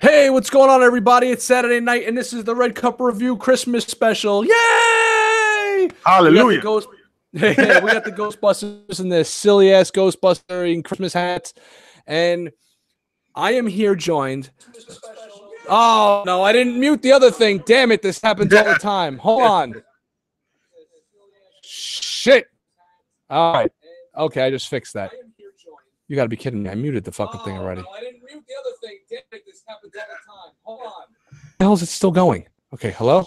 Hey, what's going on, everybody? It's Saturday night, and this is the Red Cup Review Christmas special. Yay! Hallelujah. We got the Ghostbusters and their silly-ass Ghostbuster Christmas hats. And I am here joined. Oh, no, I didn't mute the other thing. Damn it, this happens all the time. Hold on. Shit. All right. Okay, I just fixed that. You got to be kidding me. I muted the fucking thing already. No, I didn't mute the other thing. Damn it, this happens all the time. Hold on. The hell is it still going? Okay, hello?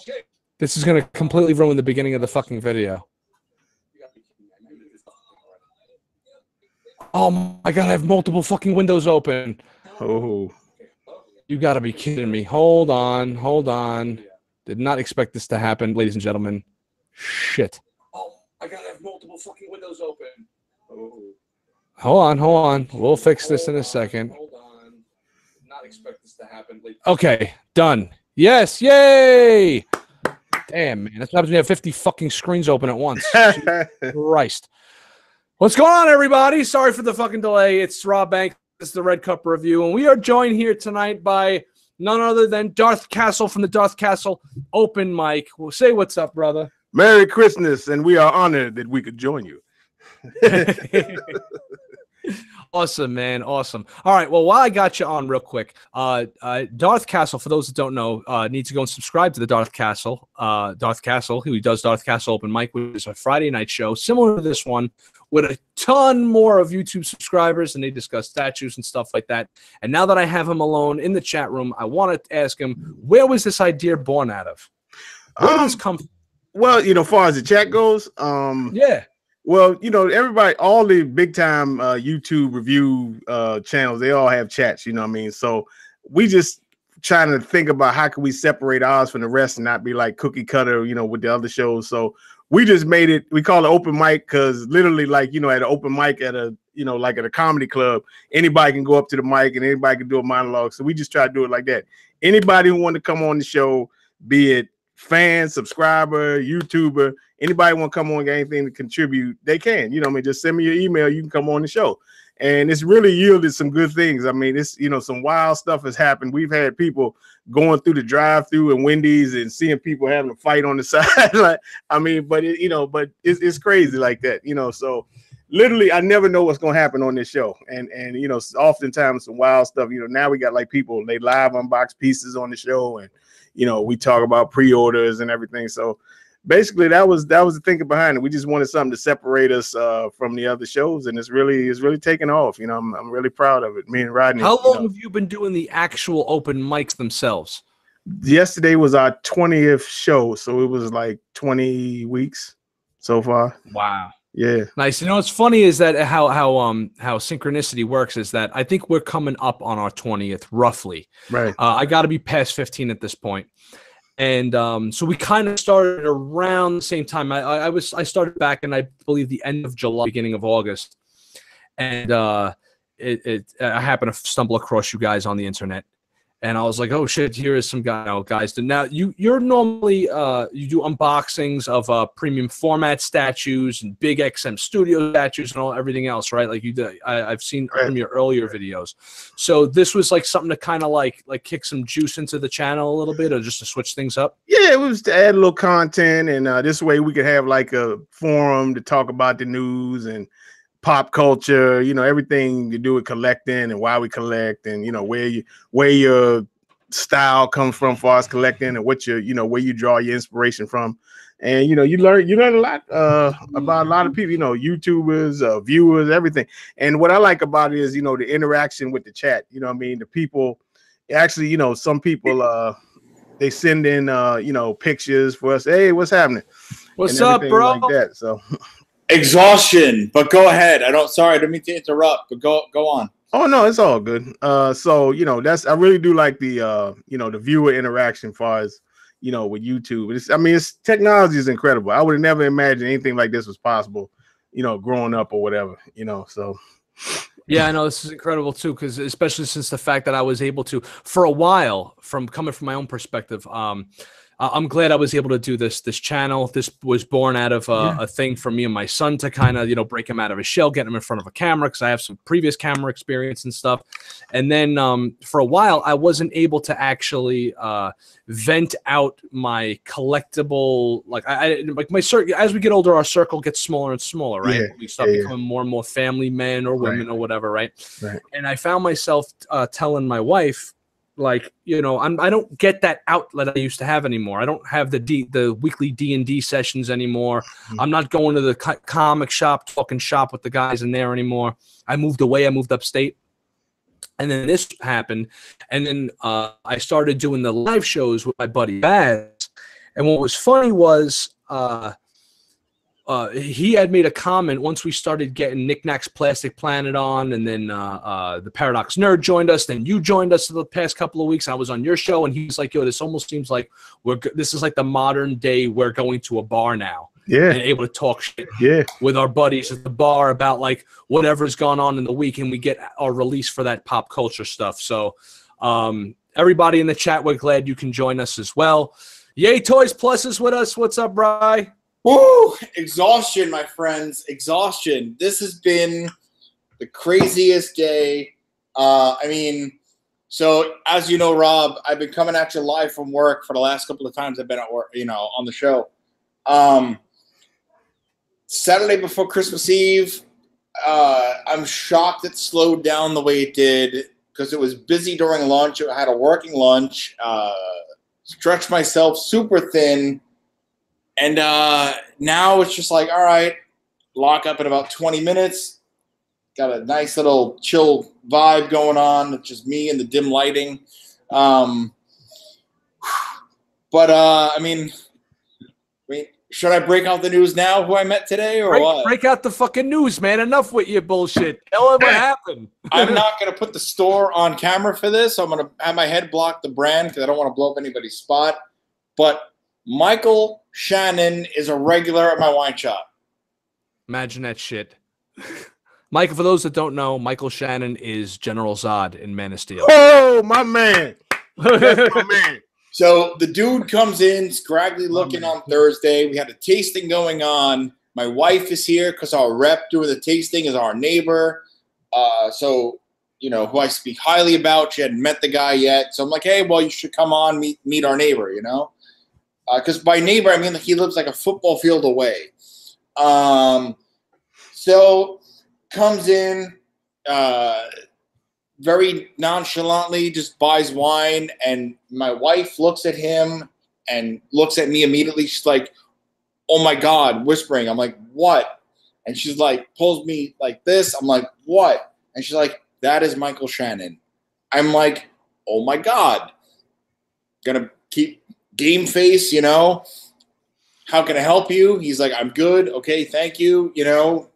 This is going to completely ruin the beginning of the fucking video. Oh my god, I have multiple fucking windows open. Oh. You got to be kidding me. Hold on. Did not expect this to happen, ladies and gentlemen. Shit. Oh, I gotta have multiple fucking windows open. Oh. Hold on. We'll fix this in a second. Hold on. Did not expect this to happen. Okay, done. Yes, yay! Damn, man. That's what happens when you have 50 fucking screens open at once. Jesus Christ. What's going on, everybody? Sorry for the fucking delay. It's Rob Banks. This is the Red Cup Review, and we are joined here tonight by none other than Darth Castle from the Darth Castle Open Mic. Well, say what's up, brother. Merry Christmas, and we are honored that we could join you. Awesome, man. Awesome. All right. Well, while I got you on real quick, Darth Castle, for those that don't know, need to go and subscribe to the Darth Castle. Darth Castle, who does Darth Castle Open Mic, which is a Friday night show similar to this one with a ton more of YouTube subscribers, and they discuss statues and stuff like that. And now that I have him alone in the chat room, I want to ask him, where was this idea born out of? Where did this come from? Well, as far as the chat goes, Yeah. well, everybody, all the big time YouTube review channels, they all have chats, you know what I mean? So we just trying to think about how can we separate ours from the rest and not be like cookie cutter, with the other shows. So we just made it, we call it open mic because literally like, at an open mic at a, like at a comedy club, anybody can go up to the mic and anybody can do a monologue. So we just try to do it like that. Anybody who want to come on the show, be it fan, subscriber, YouTuber, anybody want to come on and get anything to contribute, they can. Just send me your email, you can come on the show. And it's really yielded some good things. I mean, it's some wild stuff has happened. We've had people going through the drive-through and Wendy's and seeing people having a fight on the side. But it's crazy like that, so literally I never know what's gonna happen on this show. And oftentimes some wild stuff. Now we got like people, they live unbox pieces on the show, and we talk about pre-orders and everything. So basically that was the thinking behind it. We just wanted something to separate us from the other shows, and it's really taken off. I'm really proud of it. Me and Rodney. How long have you been doing the actual open mics themselves? Yesterday was our 20th show, so it was like 20 weeks so far. Wow. Yeah. Nice. What's funny is that how synchronicity works is that I think we're coming up on our 20th roughly. Right. I got to be past 15 at this point. And so we kind of started around the same time. I started back in, I believe, the end of July, beginning of August. And I happened to stumble across you guys on the internet. And I was like, oh shit, here is some guys. Now you're normally you do unboxings of premium format statues and big XM Studio statues and everything else, right? Like you did. I've seen from your earlier videos. So this was like something to kind of like kick some juice into the channel a little bit, or just to switch things up. Yeah, it was to add a little content, and this way we could have like a forum to talk about the news and pop culture, everything to do with collecting and why we collect, and where your style comes from for us collecting, and what where you draw your inspiration from. And you learn a lot about a lot of people, YouTubers, viewers, everything. And what I like about it is the interaction with the chat. The people actually, some people they send in pictures for us. Hey, what's happening? What's up, bro? Like that. So exhaustion, but go ahead. Sorry, I didn't mean to interrupt, but go on. Oh no, it's all good. So I really do like the the viewer interaction as far as with YouTube. It's technology is incredible. I would have never imagined anything like this was possible, growing up or whatever, so yeah, I know this is incredible too, because especially since the fact that I was able to, for a while, coming from my own perspective, I'm glad I was able to do this channel. This was born out of a thing for me and my son to kind of, you know, break him out of his shell, get him in front of a camera, because I have some previous camera experience and stuff. And then for a while, I wasn't able to actually vent out my collectible, like like my circle. As we get older, our circle gets smaller and smaller, right? We start becoming more and more family men or women or whatever, right? And I found myself telling my wife, like, you know, I don't get that outlet I used to have anymore. I don't have the weekly D&D sessions anymore. I'm not going to the comic shop, talking shop with the guys in there anymore. I moved away. I moved upstate. And then this happened. And then I started doing the live shows with my buddy Baz. And what was funny was he had made a comment once we started getting Knickknacks Plastic Planet on, and then the Paradox Nerd joined us. Then you joined us for the past couple of weeks. I was on your show, and he was like, "Yo, this almost seems like this is like the modern day. We're going to a bar now, and able to talk shit, with our buddies at the bar about like whatever's gone on in the week, and we get our release for that pop culture stuff." So, everybody in the chat, we're glad you can join us as well. Yay, Toys Plus is with us. What's up, Bri? Woo! Exhaustion, my friends. Exhaustion. This has been the craziest day. I mean, so as you know, Rob, I've been coming at you live from work for the last couple of times I've been at work, you know, on the show. Saturday before Christmas Eve, I'm shocked it slowed down the way it did because it was busy during lunch. I had a working lunch, stretched myself super thin. And now it's just like, all right, lock up in about 20 minutes. Got a nice little chill vibe going on. It's just me and the dim lighting. I mean, should I break out the news now who I met today or what? Break out the fucking news, man. Enough with your bullshit. Tell them what happened. I'm not going to put the store on camera for this. I'm going to have my head block the brand because I don't want to blow up anybody's spot. But Michael Shannon is a regular at my wine shop. Imagine that shit. Michael, for those that don't know, Michael Shannon is General Zod in Man of Steel. Oh, my man. That's my man. So the dude comes in, scraggly looking on Thursday. We had a tasting going on. My wife is here because our rep doing the tasting is our neighbor. So, you know, who I speak highly about. She hadn't met the guy yet. So I'm like, hey, well, you should come on, meet our neighbor, you know? Because by neighbor, I mean like he lives like a football field away. So comes in very nonchalantly, just buys wine, and my wife looks at him and looks at me immediately. She's like, "Oh my God," whispering. I'm like, "What?" And she's like, pulls me like this. I'm like, "What?" And she's like, "That is Michael Shannon." I'm like, "Oh my God." Gonna keep game face, you know. How can I help you? He's like, "I'm good. Okay, thank you." You know,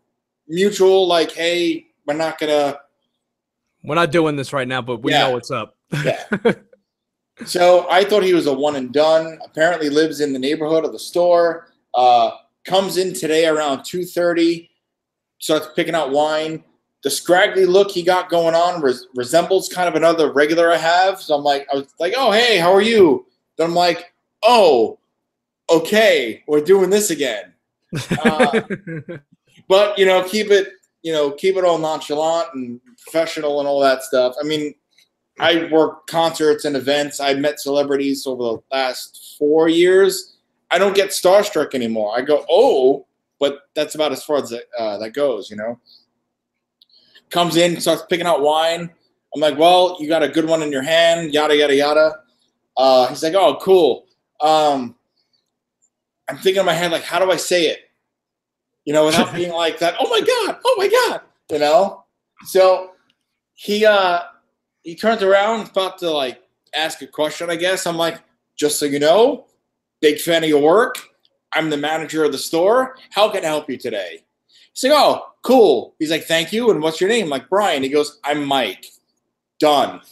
mutual, like, hey, we're not doing this right now, but we know what's up. Yeah. So I thought he was a one and done. Apparently lives in the neighborhood of the store. Comes in today around 2:30, starts picking out wine. The scraggly look he got going on resembles kind of another regular I have. So I was like, "Oh, hey, how are you?" Then I'm like, "Oh, okay, we're doing this again." But, you know, keep it all nonchalant and professional and all that stuff. I mean, I work concerts and events. I met celebrities over the last 4 years. I don't get starstruck anymore. I go, "Oh," but that's about as far as that goes, you know. Comes in, starts picking out wine. I'm like, "Well, you got a good one in your hand, yada, yada, yada." He's like, "Oh, cool." I'm thinking in my head, like, how do I say it? You know, without being like that, "Oh my God, oh my God," you know? So he turns around, about to like ask a question, I guess. I'm like, "Just so you know, big fan of your work. I'm the manager of the store. How can I help you today?" He's like, "Oh, cool." He's like, "Thank you. And what's your name?" I'm like, "Brian." He goes, "I'm Mike." Done.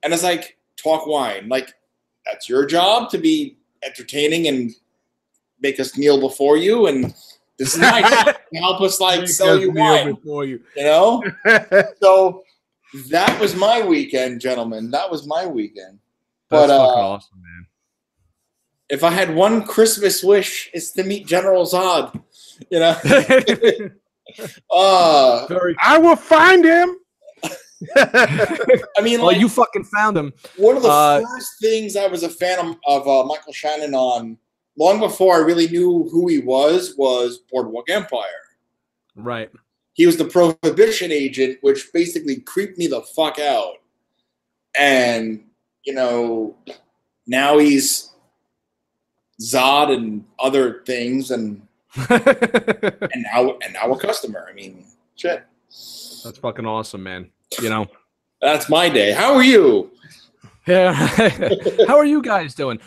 And it's like, talk wine. Like, that's your job to be entertaining and make us kneel before you. And this is nice to help us like sell you wine, you know? So that was my weekend, gentlemen. That was my weekend. That's fucking awesome, man. if I had one Christmas wish, it's to meet General Zod. You know. I will find him. I mean, well, you fucking found him. One of the first things I was a fan of Michael Shannon on, long before I really knew who he was Boardwalk Empire. Right. He was the prohibition agent, which basically creeped me the fuck out. And, you know, now he's Zod and other things, and now a customer. I mean, shit. That's fucking awesome, man. You know, that's my day. How are you? Yeah. How are you guys doing?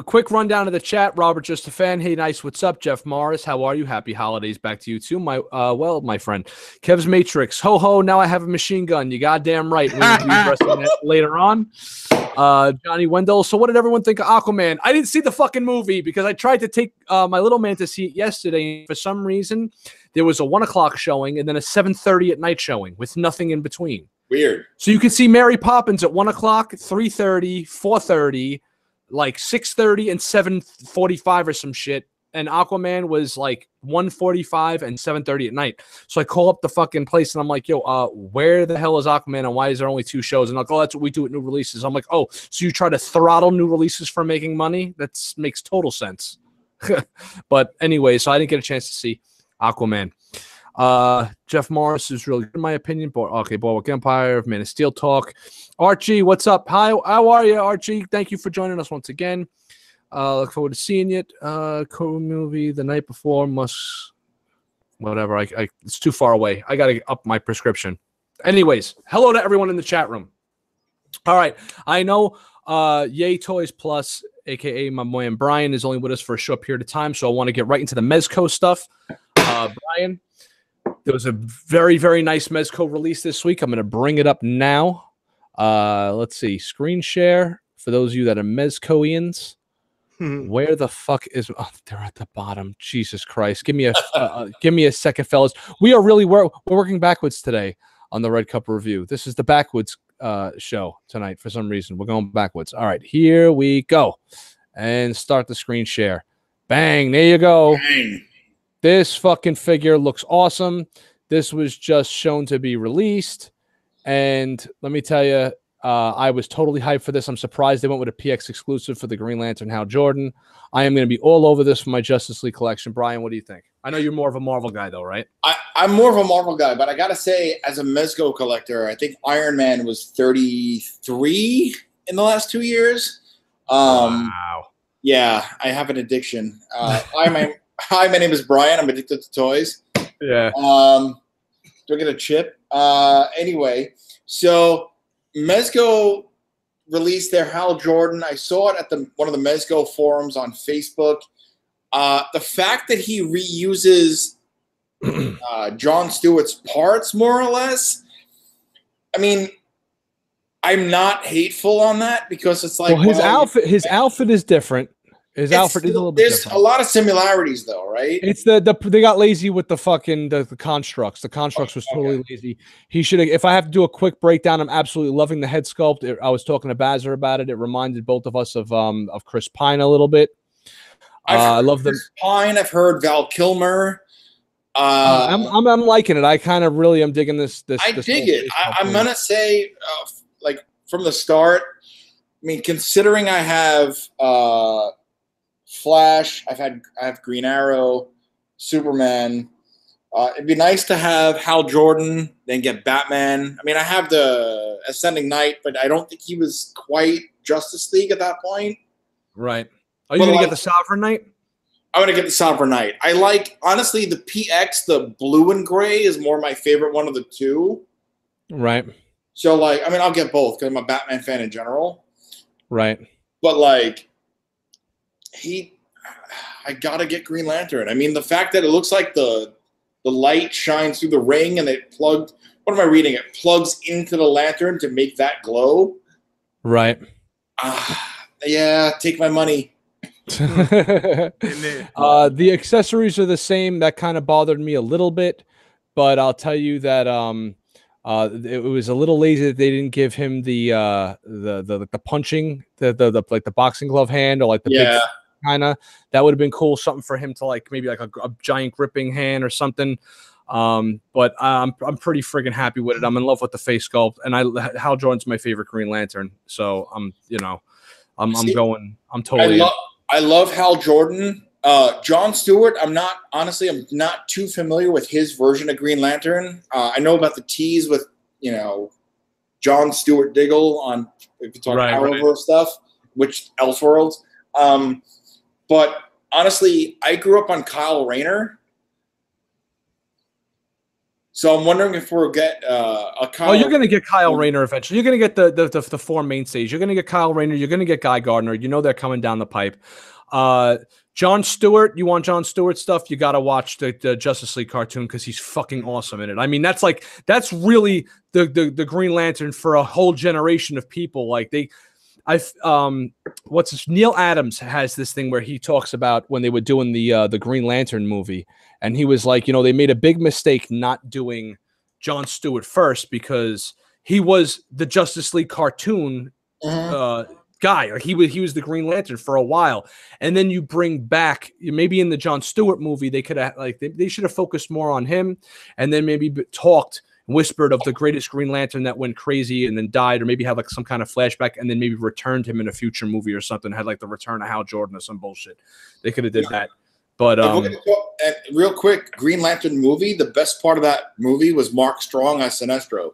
Quick rundown of the chat. Robert, just a fan. Hey, nice. What's up? Jeff Morris. How are you? Happy holidays back to you too. My friend. Kev's Matrix. Ho ho. Now I have a machine gun. You goddamn right. We'll be addressing that later on. Johnny Wendell. So what did everyone think of Aquaman? I didn't see the fucking movie because I tried to take my little man to see it yesterday. For some reason, there was a 1 o'clock showing and then a 7:30 at night showing with nothing in between. Weird. So you could see Mary Poppins at 1 o'clock, 3:30, 4:30, like 6:30 and 7:45 or some shit. And Aquaman was like 1:45 and 7:30 at night. So I call up the fucking place and I'm like, yo, where the hell is Aquaman and why is there only 2 shows? And I'll go, that's what we do at new releases. I'm like, oh, so you try to throttle new releases for making money? That makes total sense. But anyway, so I didn't get a chance to see Aquaman. Jeff Morris is really good in my opinion. Boardwalk Empire, Man of Steel talk. Archie, what's up? Hi, how are you, Archie? Thank you for joining us once again. Look forward to seeing it. Cool movie the night before whatever. It's too far away. I gotta up my prescription. Anyways, hello to everyone in the chat room. All right, I know Yay Toys Plus, aka my man Brian, is only with us for a short period of time, so I want to get right into the Mezco stuff. Brian, there was a very, very nice Mezco release this week. I'm going to bring it up now. Let's see. Screen share for those of you that are Mezcoians. Where the fuck is? Oh, they're at the bottom. Jesus Christ! Give me a second, fellas. We are really we're working backwards today on the Red Cup review. This is the backwards show tonight for some reason. We're going backwards. All right, here we go, and start the screen share. Bang! There you go. Bang. This fucking figure looks awesome. This was just shown to be released. And let me tell you, I was totally hyped for this. I'm surprised they went with a PX exclusive for the Green Lantern Hal Jordan. I am going to be all over this for my Justice League collection. Brian, what do you think? I know you're more of a Marvel guy, though, right? I'm more of a Marvel guy, but I got to say, as a Mezco collector, I think Iron Man was 33 in the last 2 years. Wow. Yeah, I have an addiction. Hi, my name is Brian. I'm addicted to toys. Yeah. Do I get a chip? Anyway, so Mezco released their Hal Jordan. I saw it at one of the Mezco forums on Facebook. The fact that he reuses Jon Stewart's parts, more or less, I mean, I'm not hateful on that because it's like, well, his outfit is different. His outfit is a little bit different. There's a lot of similarities, though, right? It's they got lazy with the fucking the constructs. The constructs was totally lazy. He should have. If I have to do a quick breakdown, I'm absolutely loving the head sculpt. I was talking to Bazzer about it. It reminded both of us of Chris Pine a little bit. I love the Pine. I've heard Val Kilmer. I'm liking it. I kind of really am digging this. I dig it. I'm gonna say, like from the start. I mean, considering I have Flash, I have Green Arrow, Superman. It'd be nice to have Hal Jordan, then get Batman. I mean, I have the Ascending Knight, but I don't think he was quite Justice League at that point. Right. Are you going to get the Sovereign Knight? I'm going to get the Sovereign Knight. I like, honestly, the PX, the blue and gray, is more my favorite one of the two. Right. So, like, I mean, I'll get both because I'm a Batman fan in general. Right. But, like, I gotta get Green Lantern. I mean, the fact that it looks like the light shines through the ring and it plugged. What am I reading? It plugs into the lantern to make that glow. Right. Yeah, take my money. The accessories are the same. That kind of bothered me a little bit, but I'll tell you that it was a little lazy that they didn't give him the punching, the like the boxing glove hand or like the kind of. That would have been cool. Something for him to like, maybe like a giant gripping hand or something. But I'm pretty friggin' happy with it. I'm in love with the face sculpt, and Hal Jordan's my favorite Green Lantern. So I'm totally. I love Hal Jordan. John Stewart, I'm not too familiar with his version of Green Lantern. I know about the tease with, John Stewart Diggle on, if you talk Arrowverse stuff, which Elseworlds. But honestly, I grew up on Kyle Rayner. So I'm wondering if we'll get a Kyle. Oh, you're going to get Kyle Rayner eventually. You're going to get the four mainstays. You're going to get Kyle Rayner. You're going to get Guy Gardner. They're coming down the pipe. John Stewart, you want John Stewart stuff? You got to watch the Justice League cartoon because he's fucking awesome in it. I mean, that's really the Green Lantern for a whole generation of people. Like Neil Adams has this thing where he talks about when they were doing the Green Lantern movie, and he was like, they made a big mistake not doing John Stewart first because he was the Justice League cartoon guy. Like he was the Green Lantern for a while, and then you bring back maybe in the John Stewart movie they could have they should have focused more on him, and then maybe whispered of the greatest Green Lantern that went crazy and then died, or maybe had like some kind of flashback and then maybe returned him in a future movie or something, had like the return of Hal Jordan or some bullshit. They could have did that. But real quick, Green Lantern movie, the best part of that movie was Mark Strong as Sinestro.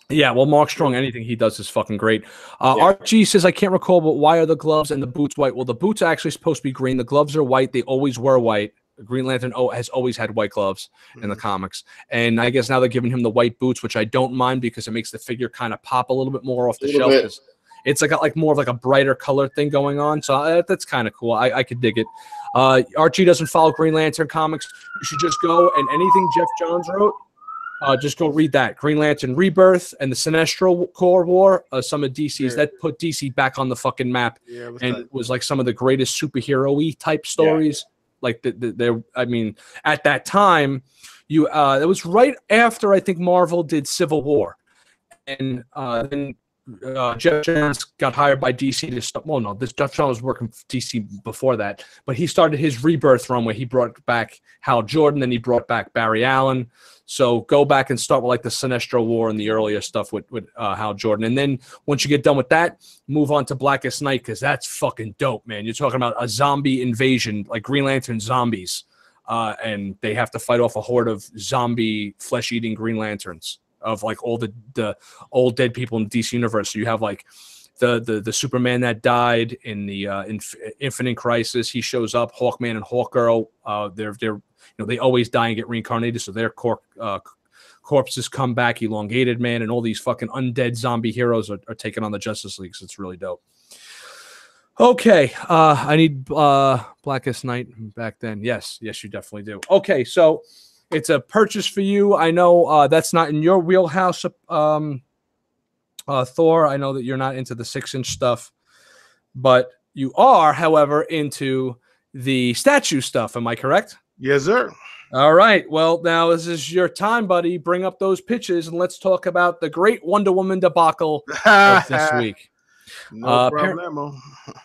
Yeah, well, Mark Strong, anything he does is fucking great. Archie says, I can't recall, but why are the gloves and the boots white? Well, the boots are actually supposed to be green. The gloves are white. They always were white. Green Lantern has always had white gloves in the comics. And I guess now they're giving him the white boots, which I don't mind because it makes the figure kind of pop a little bit more off the shelf. It's got more of like a brighter color thing going on. So that's kind of cool. I could dig it. Archie doesn't follow Green Lantern comics. You should just go and anything Jeff Johns wrote, just go read that. Green Lantern Rebirth and the Sinestro Corps War, some of DC's that put DC back on the fucking map. Yeah, it was like some of the greatest superhero-y type stories. Like I mean, at that time, it was right after I think Marvel did Civil War, and then Jeff Johns got hired by DC to start. Well, no, Jeff Johns was working for DC before that, but he started his Rebirth run where he brought back Hal Jordan, then he brought back Barry Allen. So go back and start with like the Sinestro War and the earlier stuff with Hal Jordan. And then once you get done with that, move on to Blackest Night because that's fucking dope, man. You're talking about a zombie invasion, like Green Lantern zombies. And they have to fight off a horde of zombie flesh-eating Green Lanterns of like all the old dead people in the DC universe. So you have like the Superman that died in the Infinite Crisis. He shows up. Hawkman and Hawkgirl. They're they always die and get reincarnated, so their corpses come back. Elongated Man and all these fucking undead zombie heroes are taking on the Justice League. So it's really dope. Okay, I need Blackest Night back then. Yes, you definitely do. Okay, so it's a purchase for you. I know that's not in your wheelhouse, Thor. I know that you're not into the 6-inch stuff, but you are, however, into the statue stuff. Am I correct? Yes, sir. All right. Well, now this is your time, buddy. Bring up those pitches and let's talk about the great Wonder Woman debacle of this week. No problemo.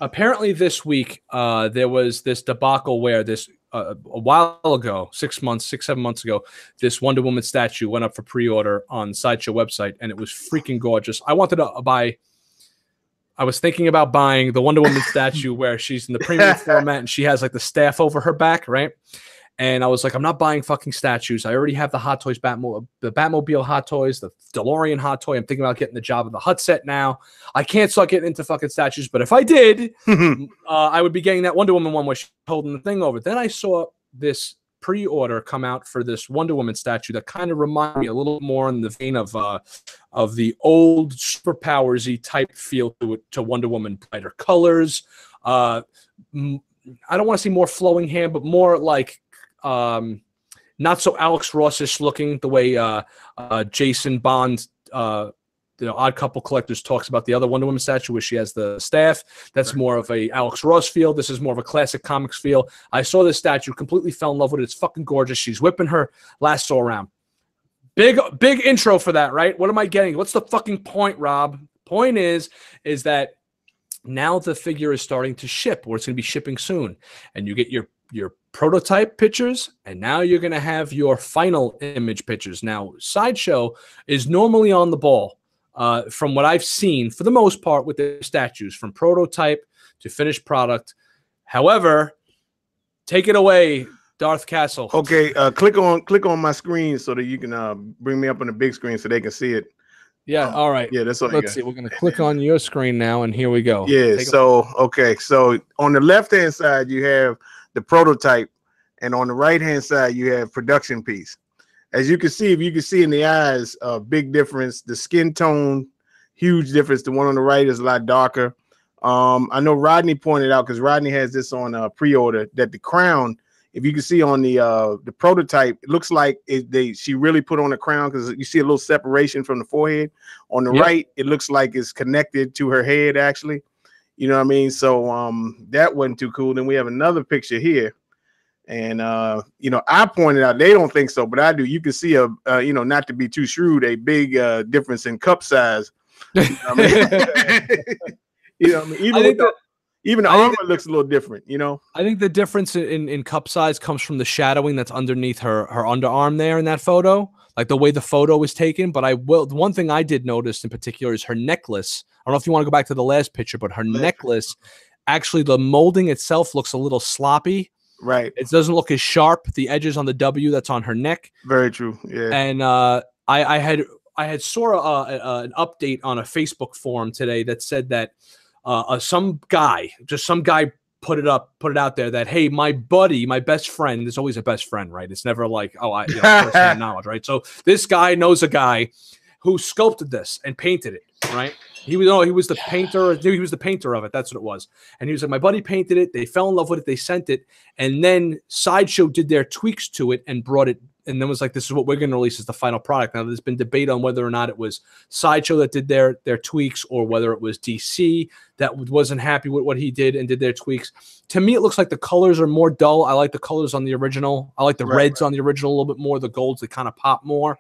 Apparently this week there was this debacle where a while ago, 7 months ago, this Wonder Woman statue went up for pre-order on Sideshow website, and it was freaking gorgeous. I was thinking about buying the Wonder Woman statue where she's in the premium format and she has like the staff over her back, right? And I was like, I'm not buying fucking statues. I already have the Hot Toys the Batmobile Hot Toys, the DeLorean Hot Toy. I'm thinking about getting the job of the Hut set now. I can't start getting into fucking statues, but if I did, I would be getting that Wonder Woman one where she's holding the thing over. Then I saw this pre-order come out for this Wonder Woman statue that kind of reminded me a little more in the vein of the old superpowers-y type feel to Wonder Woman, brighter colors. I don't want to say more flowing hair, but more like not so Alex Ross-ish looking the way Jason Bond, Odd Couple Collectors talks about the other Wonder Woman statue where she has the staff. That's more of a Alex Ross feel. This is more of a classic comics feel. I saw this statue, completely fell in love with it. It's fucking gorgeous. She's whipping her lasso around. Big intro for that, right? What am I getting? What's the fucking point, Rob? Point is that Now the figure is starting to ship, or it's going to be shipping soon, and you get your prototype pictures, and now you're going to have your final image pictures. Now, Sideshow is normally on the ball, from what I've seen, for the most part, with the statues, from prototype to finished product. However, take it away, Darth Castle. Okay, click on my screen so that you can bring me up on the big screen so they can see it. Yeah, all right. Yeah, that's all. Let's see. We're going to click on your screen now, and here we go. Yeah, so on the left-hand side, you have the prototype, and on the right-hand side, you have production piece. As you can see, if you can see in the eyes, big difference. The skin tone, huge difference. The one on the right is a lot darker. I know Rodney pointed out, because Rodney has this on pre-order, that the crown, if you can see on the prototype, it looks like she really put on a crown, because you see a little separation from the forehead. On the right, it looks like it's connected to her head, actually. You know what I mean? So that wasn't too cool. Then we have another picture here. And you know, I pointed out they don't think so, but I do. You can see you know, not to be too shrewd, a big difference in cup size. You know what I mean? You know what I mean? Even the armor looks a little different, you know. I think the difference in cup size comes from the shadowing that's underneath her underarm there in that photo, like the way the photo was taken. But the one thing I did notice in particular is her necklace. I don't know if you want to go back to the last picture, but her necklace, actually the molding itself looks a little sloppy. Right. It doesn't look as sharp. The edges on the W that's on her neck. Very true. Yeah. And I had saw an update on a Facebook forum today that said that some guy put it out there that, hey, my buddy, my best friend, there's always a best friend, right? It's never like, oh, first-hand knowledge, right? So this guy knows a guy who sculpted this and painted it, right? He was the painter. He was the painter of it. That's what it was. And he was like, my buddy painted it. They fell in love with it. They sent it. And then Sideshow did their tweaks to it and brought it, and then was like, this is what we're going to release as the final product. Now, there's been debate on whether or not it was Sideshow that did their tweaks, or whether it was DC that wasn't happy with what he did and did their tweaks. To me, it looks like the colors are more dull. I like the colors on the original. I like the reds on the original a little bit more. The golds, they kind of pop more.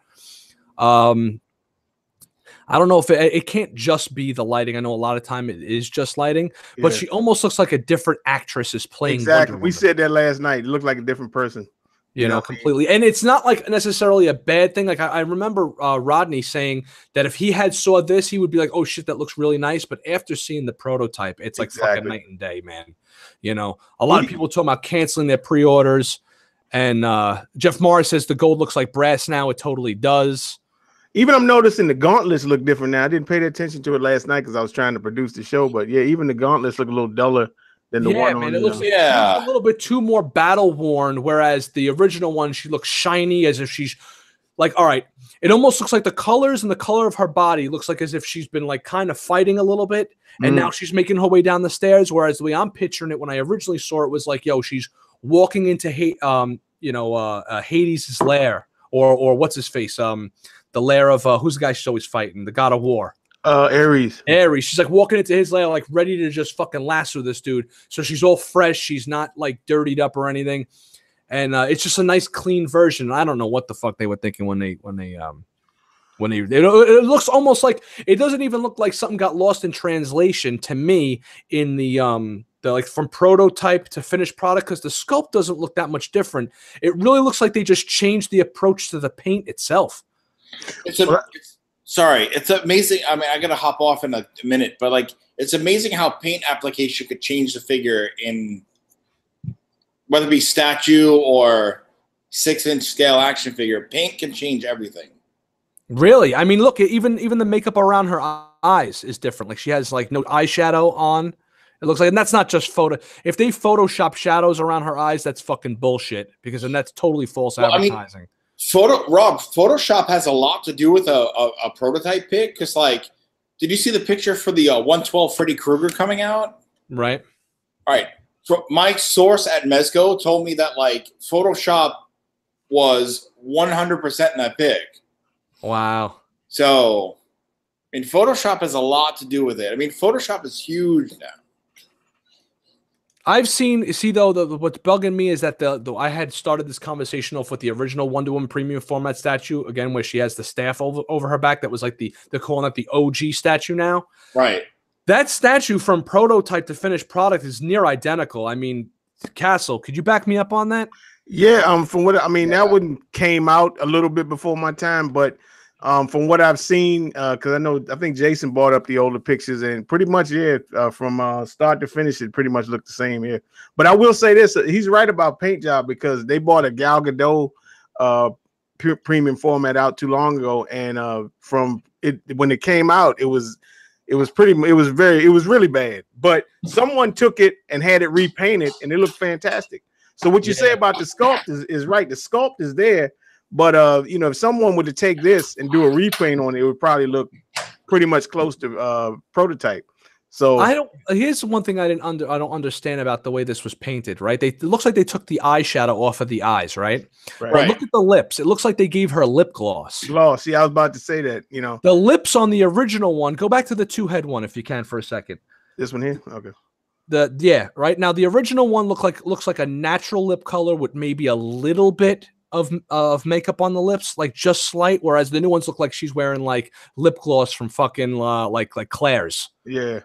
I don't know if it can't just be the lighting. I know a lot of time it is just lighting, but she almost looks like a different actress is playing. Exactly. We said that last night. It looked like a different person. You know, completely. And it's not like necessarily a bad thing. Like I remember Rodney saying that if he had saw this, he would be like, oh shit, that looks really nice. But after seeing the prototype, it's like fucking night and day, man. You know, a lot of people talking about canceling their pre-orders. And Jeff Morris says the gold looks like brass now. It totally does. Even I'm noticing the gauntlets look different now. I didn't pay attention to it last night because I was trying to produce the show. But yeah, even the gauntlets look a little duller than the one on. It looks a little bit too more battle worn, whereas the original one, she looks shiny, as if she's like, all right. It almost looks like the colors and the color of her body looks like as if she's been like kind of fighting a little bit, and now she's making her way down the stairs. Whereas the way I'm picturing it when I originally saw it was like, yo, she's walking into Hades' lair, or what's his face, the lair of who's the guy she's always fighting, the god of war. Ares. She's like walking into his lair, like ready to just fucking lasso this dude. So she's all fresh. She's not like dirtied up or anything. And it's just a nice, clean version. I don't know what the fuck they were thinking when they it looks almost like, it doesn't even look like something got lost in translation to me in the like from prototype to finished product, because the sculpt doesn't look that much different. It really looks like they just changed the approach to the paint itself. It's amazing. I mean, I gotta hop off in a minute, but like, it's amazing how paint application could change the figure in whether it be statue or 6-inch scale action figure. Paint can change everything. Really? I mean, look, even the makeup around her eyes is different. Like she has like no eyeshadow on. It looks like, and that's not just photo. If they Photoshop shadows around her eyes, that's fucking bullshit, because then that's totally false advertising. Photoshop has a lot to do with a prototype pick, because like, did you see the picture for the 112 Freddy Krueger coming out? Right. All right. My source at Mezco told me that like Photoshop was 100% in that pick. Wow. So, I mean, Photoshop has a lot to do with it. I mean, Photoshop is huge now. I've seen, though, what's bugging me is that I had started this conversation off with the original Wonder Woman premium format statue, again, where she has the staff over her back. That was like they're calling it the OG statue now. Right. That statue from prototype to finished product is near identical. I mean, Castle, could you back me up on that? Yeah, from what I mean, that one came out a little bit before my time, but from what I've seen, because I think Jason brought up the older pictures, and pretty much, from start to finish, it pretty much looked the same here. But I will say this: he's right about paint job, because they bought a Gal Gadot premium format out too long ago, and from it when it came out, it was really bad. But someone took it and had it repainted, and it looked fantastic. So what you say about the sculpt is right. The sculpt is there, but if someone were to take this and do a repaint on it, it would probably look pretty much close to prototype. So here's one thing I don't understand about the way this was painted, right? It looks like they took the eyeshadow off of the eyes, right? But look at the lips. It looks like they gave her lip gloss. Gloss. Yeah, I was about to say that, The lips on the original one, go back to the two-head one if you can for a second. This one here? Okay. Right now the original one looks like a natural lip color with maybe a little bit of makeup on the lips, like just slight, whereas the new ones look like she's wearing like lip gloss from fucking like Claire's. Yeah.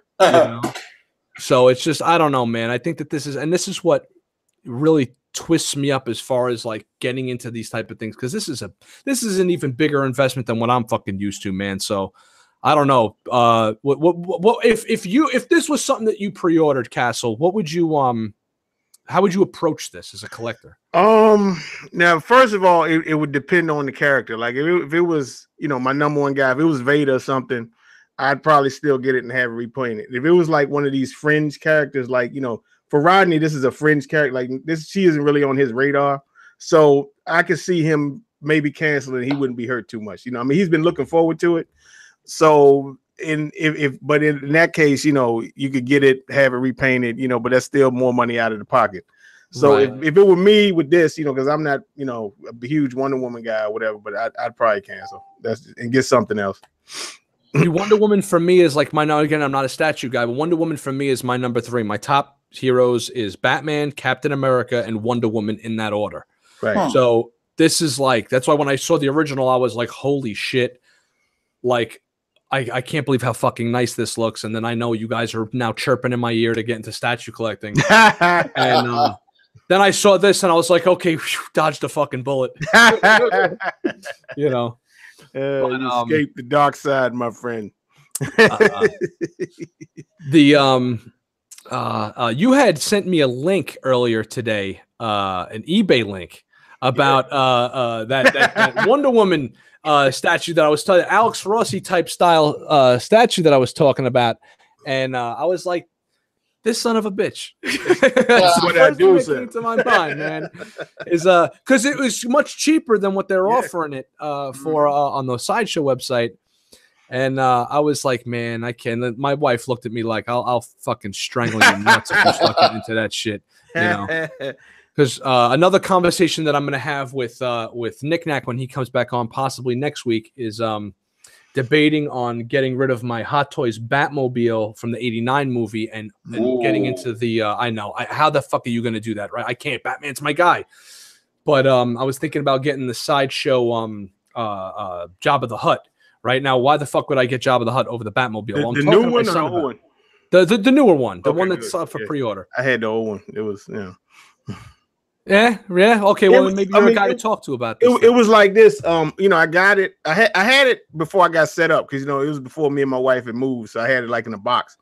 So it's just, I don't know, man. I think that this is what really twists me up as far as like getting into these type of things, because this is an even bigger investment than what I'm fucking used to, man. So I don't know. What if this was something that you pre-ordered, Castle? What would you how would you approach this as a collector? Now, first of all, it would depend on the character. Like if it was, my number one guy, if it was Vader or something, I'd probably still get it and have it repainted. If it was like one of these fringe characters, like, for Rodney, this is a fringe character. Like she isn't really on his radar. So I could see him maybe canceling. He wouldn't be hurt too much. He's been looking forward to it. So in that case, you could get it, have it repainted, but that's still more money out of the pocket. So if it were me with this, because I'm not, a huge Wonder Woman guy or whatever, but I'd probably cancel and get something else. Wonder Woman for me is like again, I'm not a statue guy, but Wonder Woman for me is my number 3. My top heroes is Batman, Captain America, and Wonder Woman in that order. Right. So this is like, that's why when I saw the original, I was like, holy shit. Like, I can't believe how fucking nice this looks. And then I know you guys are now chirping in my ear to get into statue collecting. And then I saw this and I was like, okay, dodged a fucking bullet. You escaped the dark side, my friend. You had sent me a link earlier today, an eBay link about that Wonder Woman statue that I was talking, Alex Rossi type style statue that I was talking about, and I was like, this son of a bitch. That's what I do to my mind, man. Is because it was much cheaper than what they're offering it for on the Sideshow website. And I was like, man, I can't. My wife looked at me like, I'll fucking strangle you nuts if you start getting into that shit, Because another conversation that I'm going to have with Nick Knack when he comes back on, possibly next week, is debating on getting rid of my Hot Toys Batmobile from the '89 movie and getting into the. How the fuck are you going to do that, right? I can't. Batman's my guy. But I was thinking about getting the Sideshow Jabba the Hutt. Right now, why the fuck would I get Jabba the Hutt over the Batmobile? The new one or the old one? The newer one, the one that's up for pre-order. I had the old one. It was, Yeah. Okay, well, maybe you're a guy to talk to about this. It was like this. I got it. I had it before I got set up because it was before me and my wife had moved, so I had it like in a box,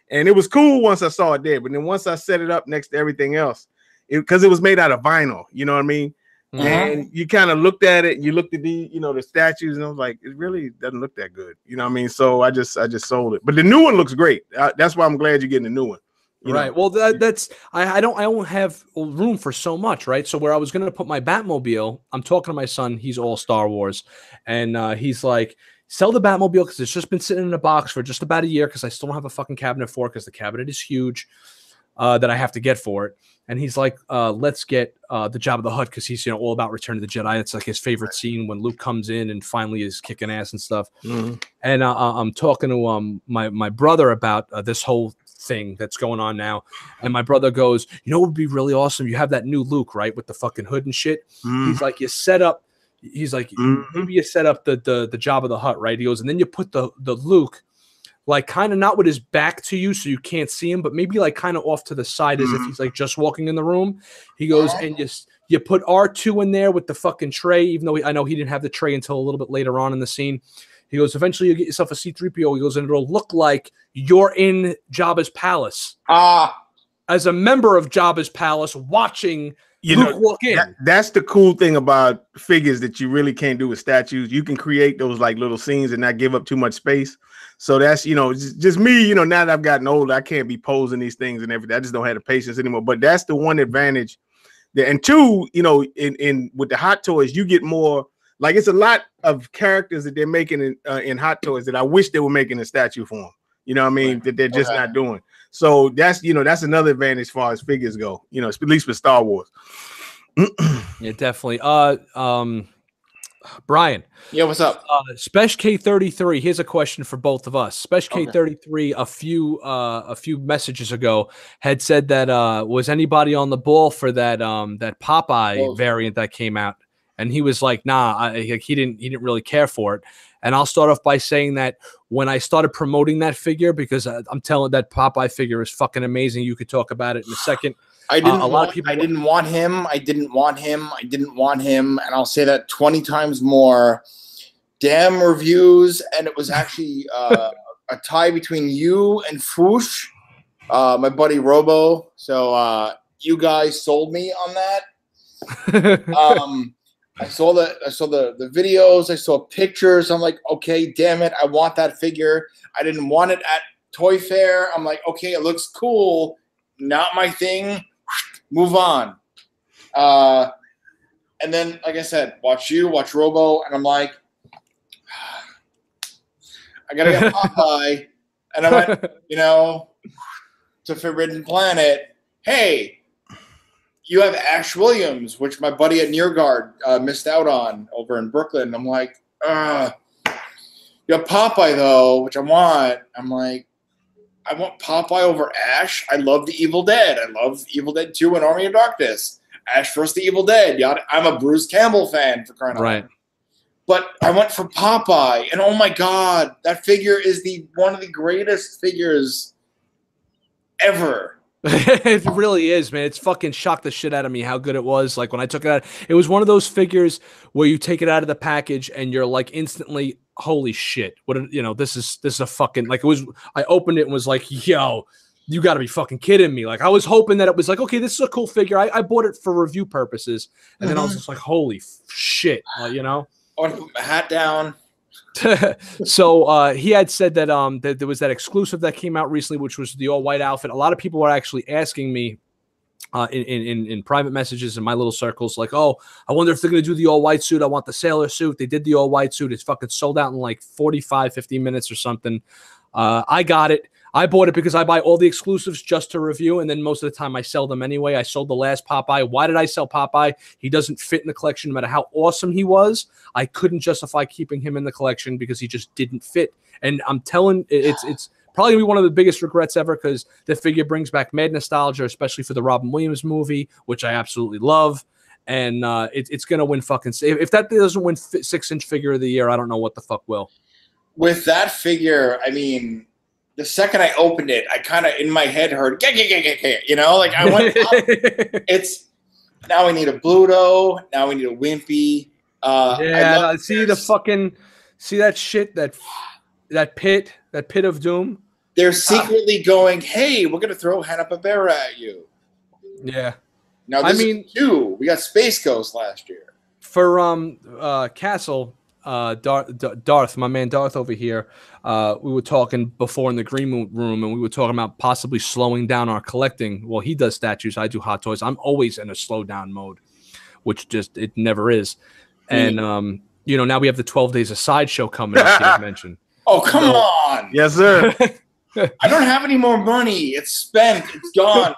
and it was cool once I saw it there. But then once I set it up next to everything else, because it was made out of vinyl, you know what I mean? Mm-hmm. And you kind of looked at it, and you looked at the statues, and I was like, it really doesn't look that good, you know what I mean? So I just sold it. But the new one looks great. That's why I'm glad you're getting the new one. Right. Well, that's I don't have room for so much, right? So where I was going to put my Batmobile, I'm talking to my son. He's all Star Wars, and he's like, sell the Batmobile because it's just been sitting in a box for just about a year because I still don't have a fucking cabinet for it because the cabinet is huge that I have to get for it. And he's like, let's get the Jabba the Hutt because he's all about Return of the Jedi. It's like his favorite scene when Luke comes in and finally is kicking ass and stuff. Mm-hmm. And I'm talking to my brother about this whole thing that's going on now, and my brother goes, it would be really awesome. You have that new Luke, right, with the fucking hood and shit. He's like, you set up. He's like, maybe you set up the Jabba the Hutt, right? He goes, and then you put the Luke like kind of not with his back to you so you can't see him, but maybe like kind of off to the side as if he's like just walking in the room. He goes, and you put R2 in there with the fucking tray, even though I know he didn't have the tray until a little bit later on in the scene. He goes, eventually you get yourself a C-3PO. He goes, and it'll look like you're in Jabba's palace. As a member of Jabba's palace watching Luke walk in. That's the cool thing about figures that you really can't do with statues. You can create those like little scenes and not give up too much space. So that's, just me, now that I've gotten older, I can't be posing these things and everything. I just don't have the patience anymore. But that's the one advantage. And two, in with the Hot Toys, you get more, like it's a lot of characters that they're making in Hot Toys that I wish they were making in statue form. You know what I mean? That they're just not doing. So that's, that's another advantage as far as figures go, at least with Star Wars. Yeah, definitely. Brian. Yeah, what's up? Spesh K33. Here's a question for both of us. Spesh K33 a few messages ago had said that was anybody on the ball for that that Popeye variant that came out, and he was like, nah, he didn't really care for it. And I'll start off by saying that when I started promoting that figure, because I'm telling that Popeye figure is fucking amazing. You could talk about it in a second. I didn't want him. I didn't want him. I didn't want him. And I'll say that 20 times more. Damn reviews. And it was actually a tie between you and Foosh, my buddy Robo. So you guys sold me on that. I saw the videos. I saw pictures. I'm like, okay, damn it. I want that figure. I didn't want it at Toy Fair. I'm like, okay, it looks cool. Not my thing. Move on. And then, like I said, watch Robo, and I'm like, I gotta get Popeye. And I went, to Forbidden Planet. Hey, you have Ash Williams, which my buddy at Near Guard missed out on over in Brooklyn. I'm like, you have Popeye though, which I want. I'm like, I want Popeye over Ash. I love the Evil Dead. I love Evil Dead 2 and Army of Darkness. Ash vs. the Evil Dead. I'm a Bruce Campbell fan, for crying out loud. But I went for Popeye, and oh my god, that figure is one of the greatest figures ever. It really is, man. It's fucking shocked the shit out of me how good it was. Like when I took it out, it was one of those figures where you take it out of the package and you're like instantly, holy shit! This is a fucking, like, it was. I opened it and was like, yo, you got to be fucking kidding me! Like I was hoping that it was like, okay, this is a cool figure. I bought it for review purposes, and then I was just like, holy shit, I want to put my hat down. So he had said that that there was that exclusive that came out recently, which was the all-white outfit. A lot of people were actually asking me in private messages in my little circles, like, oh, I wonder if they're going to do the all-white suit. I want the sailor suit. They did the all-white suit. It's fucking sold out in like 45, 50 minutes or something. I got it. I bought it because I buy all the exclusives just to review, and then most of the time I sell them anyway. I sold the last Popeye. Why did I sell Popeye? He doesn't fit in the collection no matter how awesome he was. I couldn't justify keeping him in the collection because he just didn't fit. And I'm telling, it's probably gonna be one of the biggest regrets ever because the figure brings back mad nostalgia, especially for the Robin Williams movie, which I absolutely love. And it's gonna win fucking. If that doesn't win 6-inch figure of the year, I don't know what the fuck will. With that figure, I mean, the second I opened it, I kind of in my head heard, like I went. It's now we need a Bluto. Now we need a Wimpy. See that shit, that pit of doom. They're secretly going, hey, we're gonna throw Hanna-Barbera at you. Yeah. Now this is 2. We got Space Ghost last year. For Castle. Darth, my man Darth over here, we were talking before in the green room, and we were talking about possibly slowing down our collecting. Well, he does statues, I do Hot Toys. I'm always in a slow down mode, which just it never is. And now we have the 12 days of sideshow coming up. You mentioned. Oh, come on! Yes, sir. I don't have any more money. It's spent. It's gone.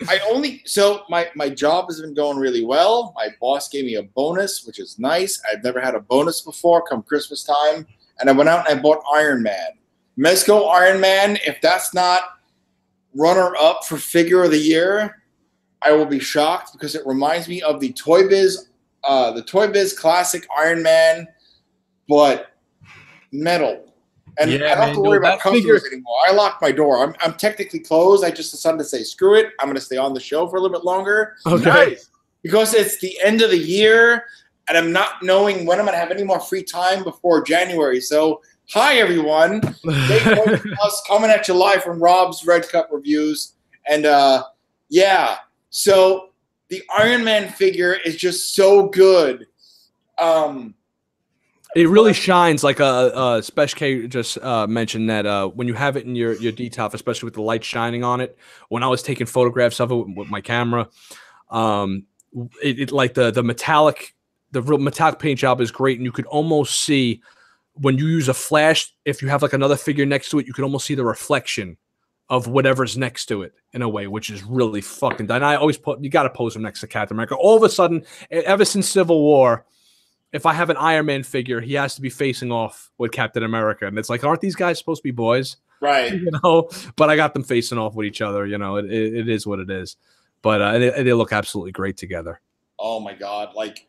My job has been going really well. My boss gave me a bonus, which is nice. I've never had a bonus before come Christmas time. And I went out and I bought Iron Man. Mezco Iron Man, if that's not runner-up for figure of the year, I will be shocked because it reminds me of the Toy Biz classic Iron Man, but metal. And Yeah, I don't have to worry about customers anymore. I locked my door. I'm technically closed. I just decided to say, screw it. I'm going to stay on the show for a little bit longer. Okay. Nice. Because it's the end of the year, and I'm not knowing when I'm going to have any more free time before January. So, hi, everyone. Us coming at you live from Rob's Red Cup Reviews. And, yeah, so the Iron Man figure is just so good. It really shines, like Spesh K just mentioned that when you have it in your DTOF, especially with the light shining on it. When I was taking photographs of it with my camera, it like the metallic, the real metallic paint job is great, and you could almost see when you use a flash. If you have like another figure next to it, you can almost see the reflection of whatever's next to it in a way, which is really fucking. And I always you got to pose him next to Captain America. All of a sudden, ever since Civil War, if I have an Iron Man figure, he has to be facing off with Captain America. And it's like, aren't these guys supposed to be boys? Right. You know, but I got them facing off with each other. You know, it is what it is. But they look absolutely great together. Oh, my God. Like,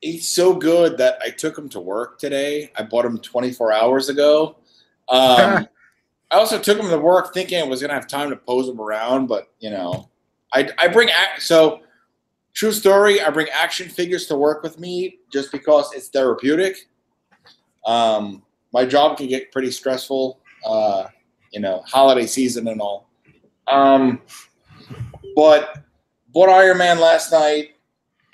he's so good that I took him to work today. I bought him 24 hours ago. I also took him to work thinking I was going to have time to pose him around. But, you know, I bring – so – true story, I bring action figures to work with me just because it's therapeutic. My job can get pretty stressful, you know, holiday season and all. But bought Iron Man last night,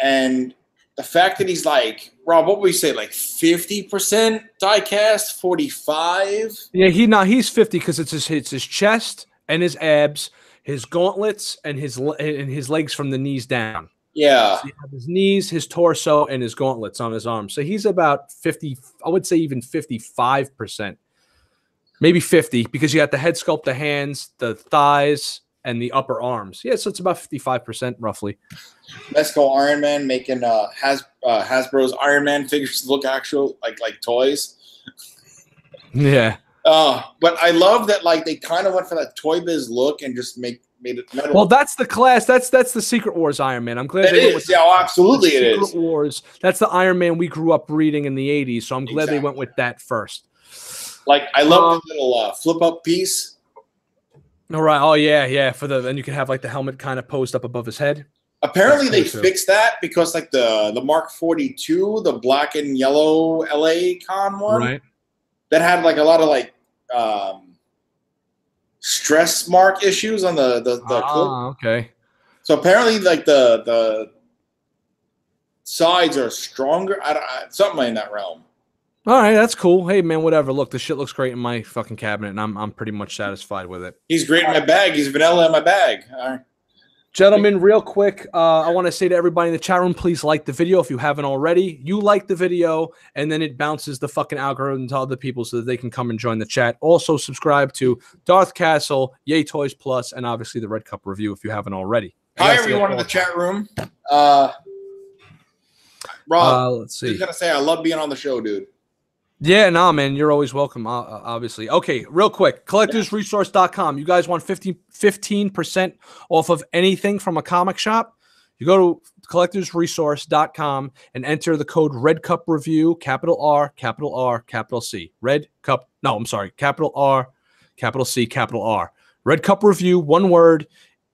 and the fact that he's like, Rob, what would we say, like 50% die cast, 45? Yeah, he's 50 because it's his chest and his abs, his gauntlets, and his legs from the knees down. Yeah. So you have his knees, his torso, and his gauntlets on his arms. So he's about 50, I would say even 55%. Maybe 50, because you got the head sculpt, the hands, the thighs, and the upper arms. Yeah, so it's about 55% roughly. Mezco Iron Man making Hasbro's Iron Man figures look actual like toys. Yeah. But I love that like they kind of went for that Toy Biz look and just made it metal. Well, that's the class. That's the Secret Wars Iron Man. I'm glad it is. Yeah, absolutely it is. Secret Wars. That's the Iron Man we grew up reading in the 80s. So I'm glad they went with that first. Like I love the little flip up piece. All right. Oh yeah. And you can have like the helmet kind of posed up above his head. Apparently they fixed that because like the Mark 42, the black and yellow LA Con one, right, that had like a lot of like stress mark issues on the clip. Okay. So apparently like the sides are stronger. Something in that realm. All right, that's cool. Hey man, whatever. Look, the shit looks great in my fucking cabinet, and I'm pretty much satisfied with it. He's great in my bag. He's vanilla in my bag. All right. Gentlemen, real quick, I want to say to everybody in the chat room, please like the video if you haven't already. You like the video, and then it bounces the fucking algorithm to other people so that they can come and join the chat. Also, subscribe to Darth Castle, Yay Toys Plus, and obviously the Red Cup Review if you haven't already. Hi, everyone in the chat room. Rob, let's see. I was going to say I love being on the show, dude. Yeah, nah, man, you're always welcome, obviously. Okay, real quick, collectorsresource.com. You guys want 15% off of anything from a comic shop? You go to collectorsresource.com and enter the code Red Cup Review, capital R, capital C. Red Cup, no, I'm sorry, capital R, capital C, capital R. Red Cup Review, one word,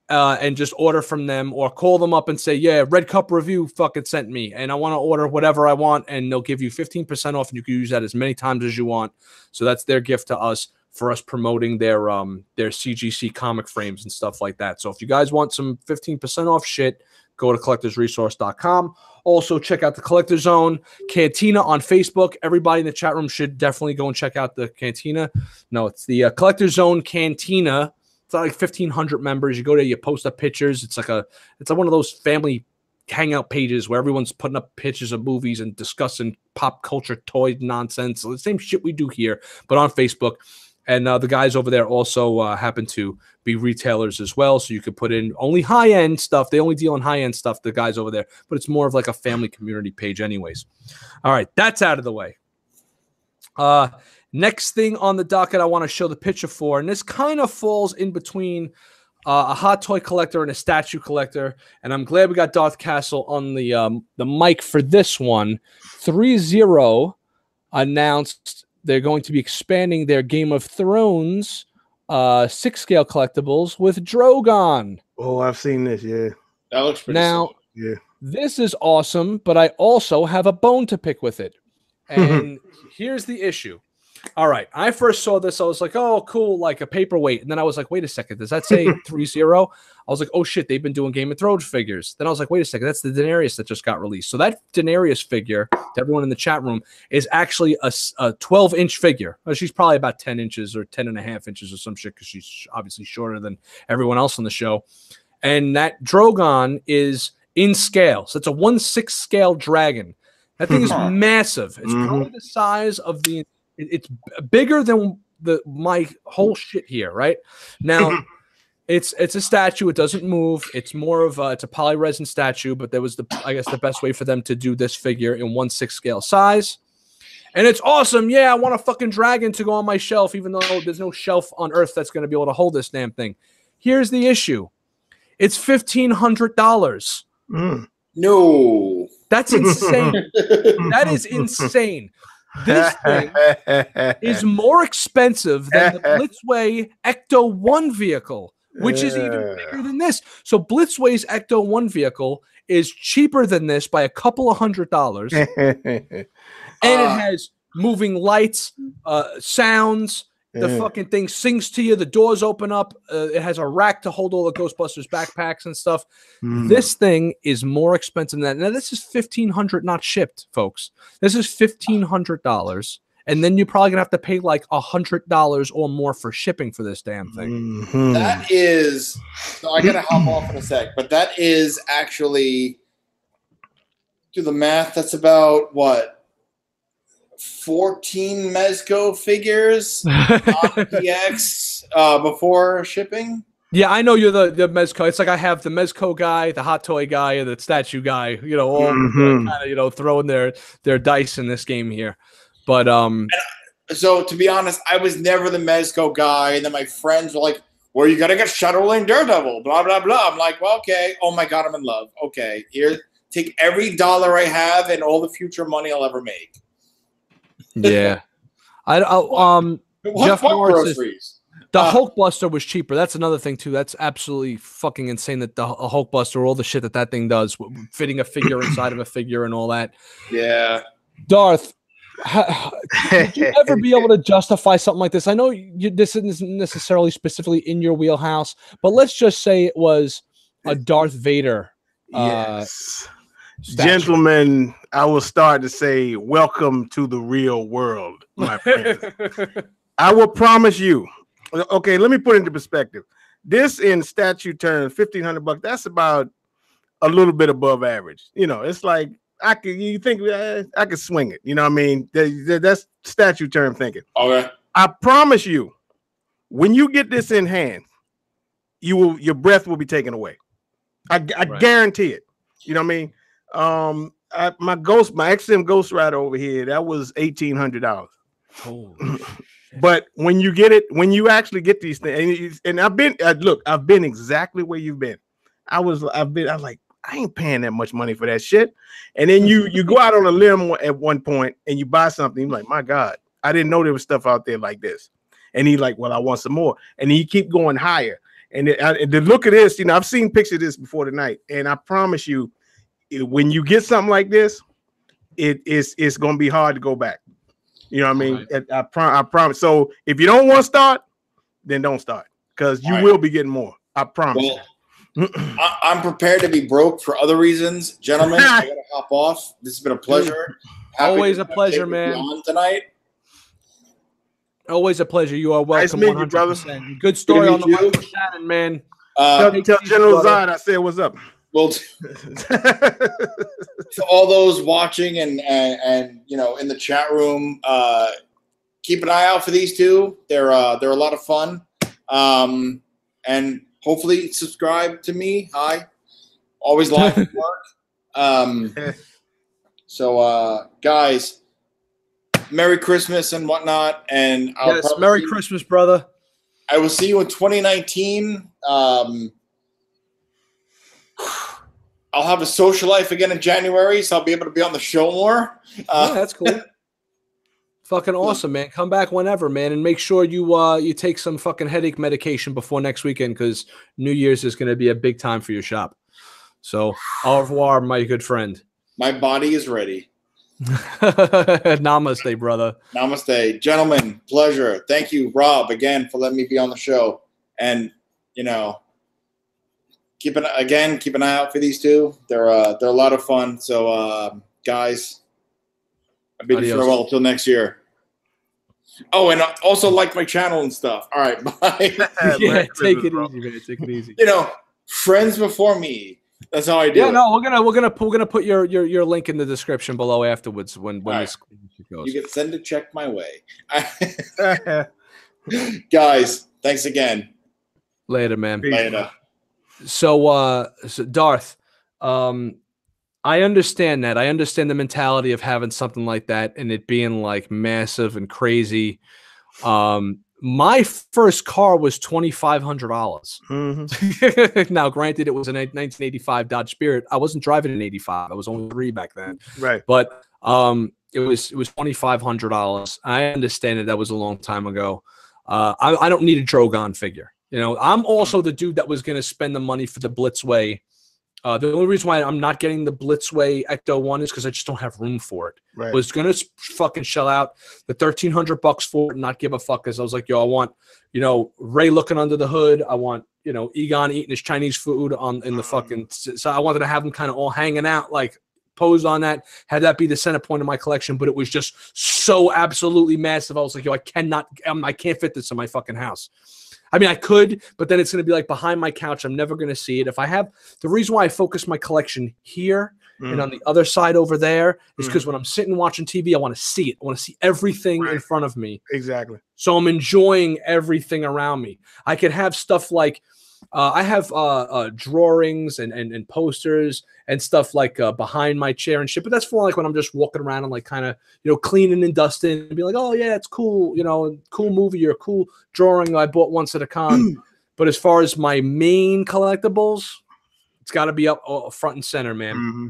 and just order from them or call them up and say, yeah, Red Cup Review fucking sent me and I want to order whatever I want, and they'll give you 15% off and you can use that as many times as you want. So that's their gift to us for us promoting their CGC comic frames and stuff like that. So if you guys want some 15% off shit, go to collectorsresource.com. Also, check out the Collector Zone Cantina on Facebook. Everybody in the chat room should definitely go and check out the Cantina. No, it's the Collector Zone Cantina. It's like 1,500 members. You go there, you post up pictures. It's like one of those family hangout pages where everyone's putting up pictures of movies and discussing pop culture toy nonsense. So the same shit we do here, but on Facebook. And the guys over there also happen to be retailers as well. So you could put in only high-end stuff. They only deal in high-end stuff, the guys over there. But it's more of like a family community page anyways. All right, that's out of the way. Next thing on the docket I want to show the picture for, and this kind of falls in between a hot toy collector and a statue collector, and I'm glad we got Darth Castle on the mic for this one. 3-0 announced they're going to be expanding their Game of Thrones 6-scale collectibles with Drogon. Oh, I've seen this. Yeah. That looks pretty Now, solid. Yeah. this is awesome, but I also have a bone to pick with it. And here's the issue. All right, I first saw this. I was like, oh, cool, like a paperweight. And then I was like, wait a second. Does that say 3-0? I was like, oh, shit, they've been doing Game of Thrones figures. Then I was like, wait a second. That's the Daenerys that just got released. So that Daenerys figure, to everyone in the chat room, is actually a 12-inch figure. She's probably about 10 inches or 10.5 inches or some shit because she's obviously shorter than everyone else on the show. And that Drogon is in scale. So it's a 1/6 scale dragon. That thing is massive. It's probably the size of the... It's bigger than my whole shit here, right? Now, it's a statue. It doesn't move. It's more of it's a polyresin statue, but there was I guess the best way for them to do this figure in 1/6 scale size. And it's awesome. Yeah, I want a fucking dragon to go on my shelf, even though there's no shelf on Earth that's going to be able to hold this damn thing. Here's the issue. It's $1,500. No. That's insane. That is insane. This thing is more expensive than the Blitzway Ecto 1 vehicle, which is even bigger than this. So Blitzway's Ecto 1 vehicle is cheaper than this by a couple of $100. And it has moving lights, sounds. The fucking thing sings to you. The doors open up. It has a rack to hold all the Ghostbusters backpacks and stuff. This thing is more expensive than that. Now, this is $1,500 not shipped, folks. This is $1,500. And then you're probably going to have to pay like $100 or more for shipping for this damn thing. That is... So I got to hop off in a sec. But that is actually... Do the math. That's about, what? 14 Mezco figures on PX before shipping. Yeah, I know you're the Mezco. It's like I have the Mezco guy, the hot toy guy, and the statue guy. You know, all kind of throwing their dice in this game here. But so to be honest, I was never the Mezco guy, and then my friends were like, "Well, you gotta get Shadowlane Daredevil." Blah blah blah. I'm like, "Well, okay. Oh my god, I'm in love. Okay, here, take every dollar I have and all the future money I'll ever make." Yeah, Jeff Morris is, the Hulkbuster was cheaper. That's another thing too. That's absolutely fucking insane that the Hulkbuster, all the shit that thing does, fitting a figure inside of a figure and all that. Yeah, Darth, would you ever be able to justify something like this? I know this isn't necessarily specifically in your wheelhouse, but let's just say it was a Darth Vader. Yes. Gentlemen, I will start to say, welcome to the real world, my friend. I will promise you. Okay, let me put it into perspective. This in statue terms, $1,500. That's about a little bit above average. You know, it's like I could swing it. You know what I mean? That's statue term thinking. Okay. I promise you, when you get this in hand, your breath will be taken away. I guarantee it. You know what I mean? My XM Ghost Rider over here, that was $1,800. But when you actually get these things, and I've been exactly where you've been. I was like, I ain't paying that much money for that shit. And then you go out on a limb at one point and you buy something, you're like, my God, I didn't know there was stuff out there like this. And he's like, well, I want some more. And you keep going higher. And the look at this, I've seen pictures of this before tonight, and I promise you, when you get something like this, it's going to be hard to go back. You know what I mean? Right. I promise. So if you don't want to start, then don't start, because you will be getting more. I promise. Well, I'm prepared to be broke for other reasons, gentlemen. I gotta hop off. This has been a pleasure. Always a pleasure, man. Tonight. Always a pleasure. You are welcome. Nice meeting you, brother. Good story on the Michael Shannon, man. Tell General Zod I said what's up. Well, to all those watching and in the chat room, keep an eye out for these two. They're a lot of fun, and hopefully subscribe to me. Hi, always live at work. So guys, Merry Christmas and whatnot, and Merry Christmas, brother. I will see you in 2019. I'll have a social life again in January, so I'll be able to be on the show more. Yeah, that's cool. Fucking awesome, man. Come back whenever, man, and make sure you take some fucking headache medication before next weekend, because New Year's is going to be a big time for your shop. So, au revoir, my good friend. My body is ready. Namaste, brother. Namaste. Gentlemen, pleasure. Thank you, Rob, again, for letting me be on the show. And, you know, keep an eye out for these two. They're a lot of fun. So, guys, I bid you farewell until next year. Oh, and also like my channel and stuff. All right, bye. Yeah, take it easy, man. Take it easy. You know, friends before me. That's how I do. Yeah, it. no, we're gonna put your link in the description below afterwards when this goes. You can send a check my way. Guys, thanks again. Later, man. Later. So Darth, I understand that. I understand the mentality of having something like that and it being like massive and crazy. My first car was $2,500. Mm-hmm. Now, granted, it was a 1985 Dodge Spirit. I wasn't driving an 85. I was only 3 back then. Right. But it was $2,500. I understand that was a long time ago. I don't need a Drogon figure. You know, I'm also the dude that was going to spend the money for the Blitzway. The only reason why I'm not getting the Blitzway Ecto 1 is because I just don't have room for it. Right. I was gonna fucking shell out the $1,300 for it and not give a fuck, because I was like, yo, I want, you know, Ray looking under the hood. I want, you know, Egon eating his Chinese food in the fucking. So I wanted to have them kind of all hanging out, like posed on that. Had that be the center point of my collection, but it was just so absolutely massive. I was like, yo, I can't fit this in my fucking house. I mean, I could, but then it's going to be like behind my couch. I'm never going to see it. If I have the reason why I focus my collection here and on the other side over there is because when I'm sitting watching TV, I want to see it. I want to see everything in front of me. Exactly. So I'm enjoying everything around me. I could have stuff like I have drawings and posters and stuff like behind my chair and shit. But that's for like when I'm just walking around and like kind of, you know, cleaning and dusting and be like, oh yeah, it's cool. You know, cool movie or cool drawing I bought once at a con. But as far as my main collectibles, it's got to be up front and center, man. Mm-hmm.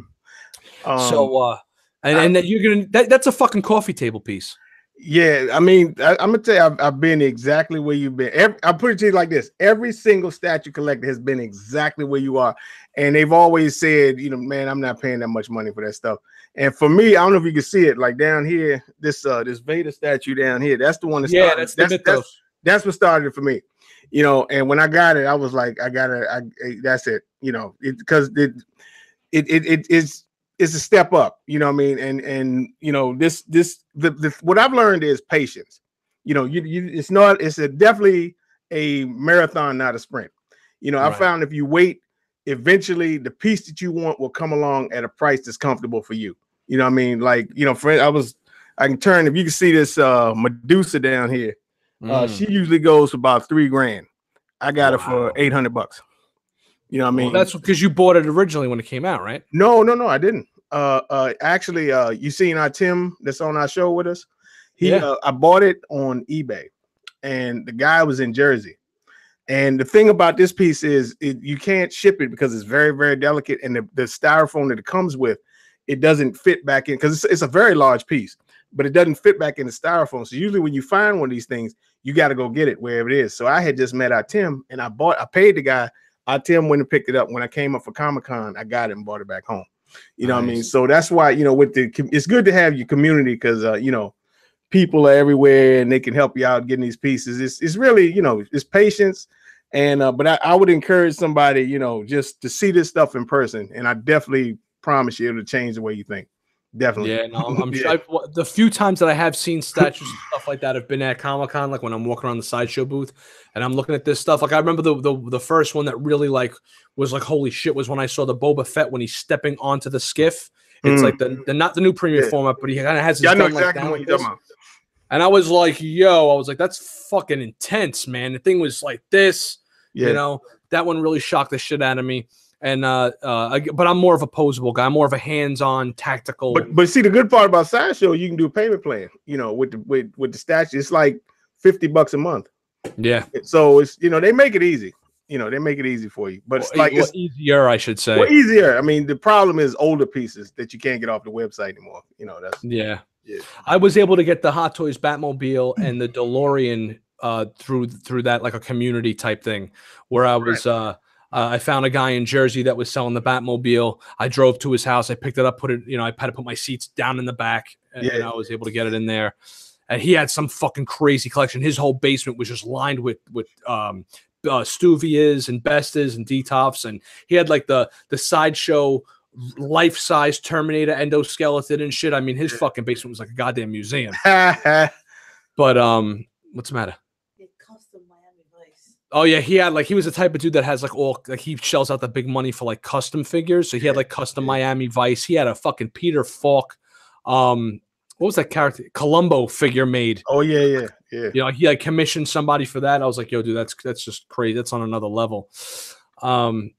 So and then you're gonna that's a fucking coffee table piece. Yeah, I mean, I'm gonna tell you, I've been exactly where you've been. I'll put it to you like this: every single statue collector has been exactly where you are, and they've always said, you know, man, I'm not paying that much money for that stuff. And for me, I don't know if you can see it, like down here, this Vader statue down here, that's the one that started. That's what started it for me, you know. And when I got it, I was like, that's it, you know, because it's a step up, you know what I mean? And you know, what I've learned is patience. You know, it's definitely a marathon, not a sprint. You know, I found if you wait, eventually the piece that you want will come along at a price that's comfortable for you. You know what I mean? Like, you know, I can turn, if you can see this Medusa down here, she usually goes for about $3,000. I got it for $800. You know what I mean? Well, that's because you bought it originally when it came out, right? No, I didn't. Actually, you seen our Tim that's on our show with us? I bought it on eBay, and the guy was in Jersey. And the thing about this piece is you can't ship it because it's very, very delicate, and the styrofoam that it comes with, it doesn't fit back in because it's a very large piece, but it doesn't fit back in the styrofoam. So usually when you find one of these things, you got to go get it wherever it is. So I had just met our Tim, and I paid the guy. Our Tim went and picked it up. When I came up for Comic-Con, I got it and brought it back home. You know what I mean? So that's why, you know, it's good to have your community because, you know, people are everywhere and they can help you out getting these pieces. It's really, you know, it's patience. And, but I would encourage somebody, you know, just to see this stuff in person. And I definitely promise you it'll change the way you think. Definitely. Yeah, no, I'm sure. The few times that I have seen statues and stuff like that have been at Comic-Con, like when I'm walking around the sideshow booth and I'm looking at this stuff. Like I remember the first one that really like was like holy shit was when I saw the Boba Fett when he's stepping onto the skiff. It's like the not the new premium format, but he kind of has his gun like down like this. And I was like, yo, I was like, that's fucking intense, man. The thing was like this, you know, that one really shocked the shit out of me. And but I'm more of a posable guy. I'm more of a hands-on tactical. But see, the good part about Sideshow, you can do a payment plan. You know, with the statue, it's like $50 a month. Yeah. So it's, you know, they make it easy. You know, they make it easy for you. But it's easier, I should say. Well, easier. I mean, the problem is older pieces that you can't get off the website anymore. You know, that's yeah. I was able to get the Hot Toys Batmobile and the DeLorean through that, like a community type thing, where I was I found a guy in Jersey that was selling the Batmobile. I drove to his house. I picked it up, put it, I had to put my seats down in the back, and I was able to get it in there. And he had some fucking crazy collection. His whole basement was just lined with Stuvias and Bestas and Detops, and he had like the sideshow life-size Terminator endoskeleton and shit. I mean, his fucking basement was like a goddamn museum. But what's the matter? Oh yeah, he was the type of dude that has he shells out the big money for like custom figures. So he had like custom Miami Vice. He had a fucking Peter Falk, what was that character? Columbo figure made. Oh yeah. He like commissioned somebody for that. I was like, yo, dude, that's just crazy. That's on another level. So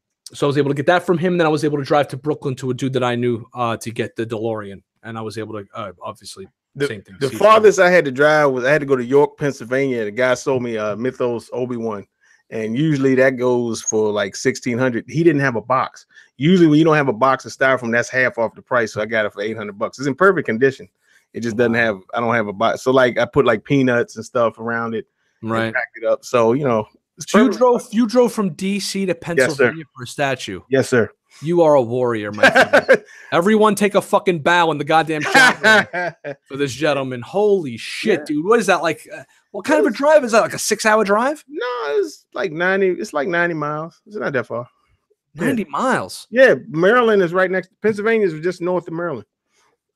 I was able to get that from him. Then I was able to drive to Brooklyn to a dude that I knew to get the DeLorean, and I was able to obviously. Same thing. The farthest I had to drive was I had to go to York, Pennsylvania. The guy sold me Mythos Obi-Wan, and usually that goes for like $1,600. He didn't have a box. Usually when you don't have a box of styrofoam, that's half off the price. So I got it for $800. It's in perfect condition. It just doesn't have. I don't have a box. So like I put like peanuts and stuff around it, right? Packed it up. So you drove from DC to Pennsylvania for a statue. Yes, sir. You are a warrior, my friend. Everyone take a fucking bow in the goddamn chat room for this gentleman. Holy shit, dude. What is that like? What kind of a drive is that? Like a 6-hour drive? No, it's like 90. It's like 90 miles. It's not that far. 90 miles? Yeah, Maryland is right next. Pennsylvania is just north of Maryland.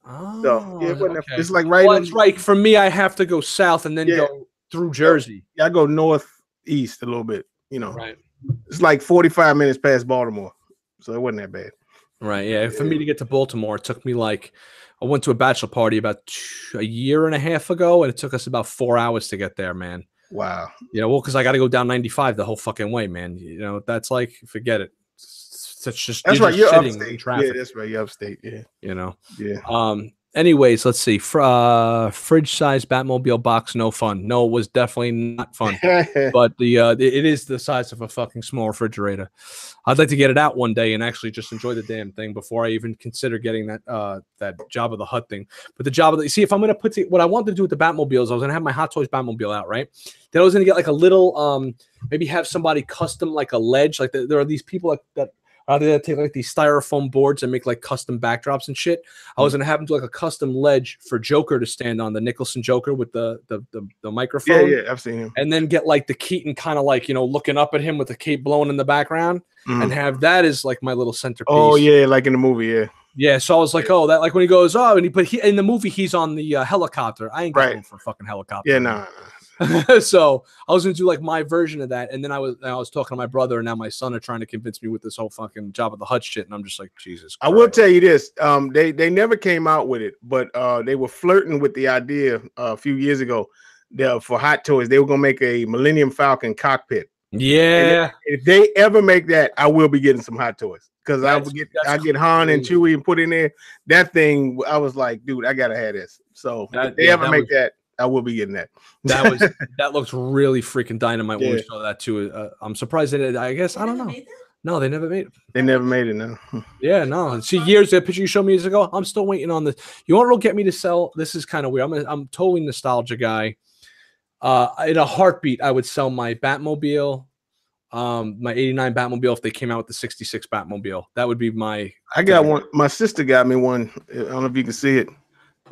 Oh, so, yeah, okay. It's like right. Well, it's right. For me, I have to go south and then go through Jersey. Yeah, I go northeast a little bit, Right. It's like 45 minutes past Baltimore. So it wasn't that bad. Right. Yeah. For me to get to Baltimore, it took me I went to a bachelor party about a year and a half ago, and it took us about 4 hours to get there, man. Wow. Because I got to go down 95 the whole fucking way, man. That's like, forget it. That's right. You're upstate. Yeah, that's right. You're upstate. Yeah. Yeah. Anyways, let's see. Fridge size Batmobile box, no fun. No, it was definitely not fun. But it is the size of a fucking small refrigerator. I'd like to get it out one day and actually just enjoy the damn thing before I even consider getting that Jabba the Hutt thing. But the Jabba, see, if I'm gonna what I wanted to do with the Batmobiles, I was gonna have my Hot Toys Batmobile out, right? Then I was gonna get like a little, maybe have somebody custom like a ledge. Like there are these people that. They take like these styrofoam boards and make like custom backdrops and shit. I was gonna have them do like a custom ledge for Joker to stand on, the Nicholson Joker with the microphone. Yeah, I've seen him. And then get like the Keaton kind of like looking up at him with the cape blowing in the background, and have that as like my little centerpiece. Oh yeah, like in the movie, yeah. Yeah, so I was like, oh, that like when he goes, but in the movie he's on the helicopter. I ain't going for a fucking helicopter. Yeah, nah. So I was gonna do like my version of that, and then I was talking to my brother, and now my son are trying to convince me with this whole fucking Jabba the Hutt shit, and I'm just like, Jesus Christ. I will tell you this: they never came out with it, but they were flirting with the idea a few years ago. For Hot Toys, they were gonna make a Millennium Falcon cockpit. Yeah. If they ever make that, I will be getting some Hot Toys because I get Han and Chewie and put in there that thing. I was like, dude, I gotta have this. So if they ever make that. I will be getting that. That looks really freaking dynamite when we saw that too. I'm surprised they did. I guess I don't know. No, they never made it. They never made it. No. Yeah, no. See, that picture you showed me years ago. I'm still waiting on this. You want to get me to sell? This is kind of weird. I'm totally nostalgia guy. In a heartbeat, I would sell my Batmobile, my '89 Batmobile if they came out with the '66 Batmobile. That would be my. I got one. My sister got me one. I don't know if you can see it.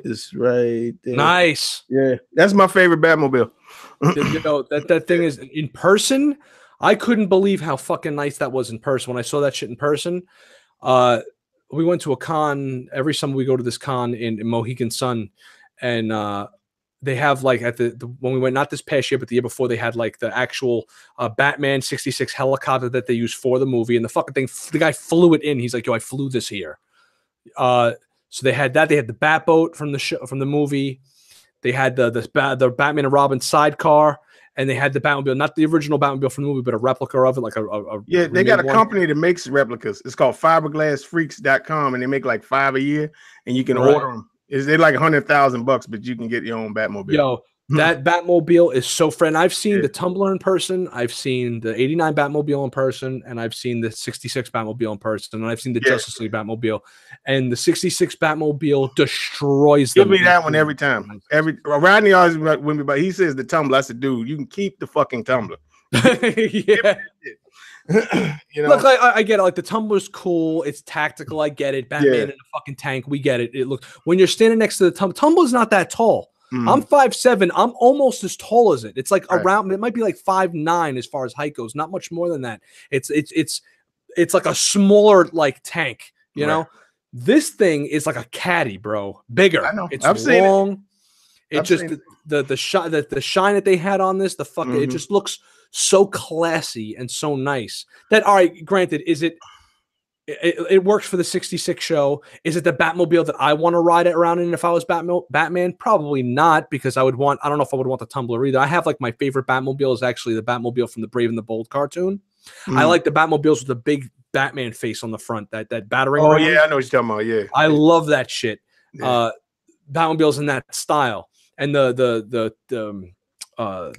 It's right there. Nice. Yeah, that's my favorite Batmobile. That thing is in person. I couldn't believe how fucking nice that was in person. When I saw that shit in person, we went to a con. Every summer we go to this con in Mohegan Sun, and they have like at when we went, not this past year, but the year before, they had like the actual Batman '66 helicopter that they used for the movie, and the fucking thing, the guy flew it in. He's like, yo, I flew this here. So they had that. They had the Batboat from the show, from the movie. They had the Batman and Robin sidecar, and they had the Batmobile, not the original Batmobile from the movie, but a replica of it, like yeah. They got a company that makes replicas. It's called fiberglassfreaks.com, and they make like 5 a year, and you can order them. They're like $100,000, but you can get your own Batmobile. Yo, That Batmobile is so friend. I've seen the Tumbler in person. I've seen the 89 Batmobile in person, and I've seen the 66 Batmobile in person, and I've seen the Justice League Batmobile. And the 66 Batmobile destroys them. Give me that one every time. Rodney always with me, but he says the Tumbler. I said, dude, you can keep the fucking Tumbler. Yeah. You know? Look, I get it. Like the Tumbler's cool. It's tactical. I get it. Batman in a fucking tank. We get it. It looks when you're standing next to the Tumbler's not that tall. I'm 5'7". I'm almost as tall as it. It's like around. It might be like 5'9" as far as height goes. Not much more than that. It's like a smaller like tank. You know, this thing is like a caddy, bro. Bigger. I know. It's long. It just the shine that they had on this. The fucking it just looks so classy and so nice. That all right. Granted, is it? It works for the 66 show. Is it the Batmobile that I want to ride it around in if I was Batman? Probably not, because I don't know if I would want the Tumbler either. I have like my favorite Batmobile is actually the Batmobile from the Brave and the Bold cartoon. I like the Batmobiles with the big Batman face on the front, that battering ram. Yeah, I know what you're talking about. Yeah. I love that shit. Batmobiles in that style. And the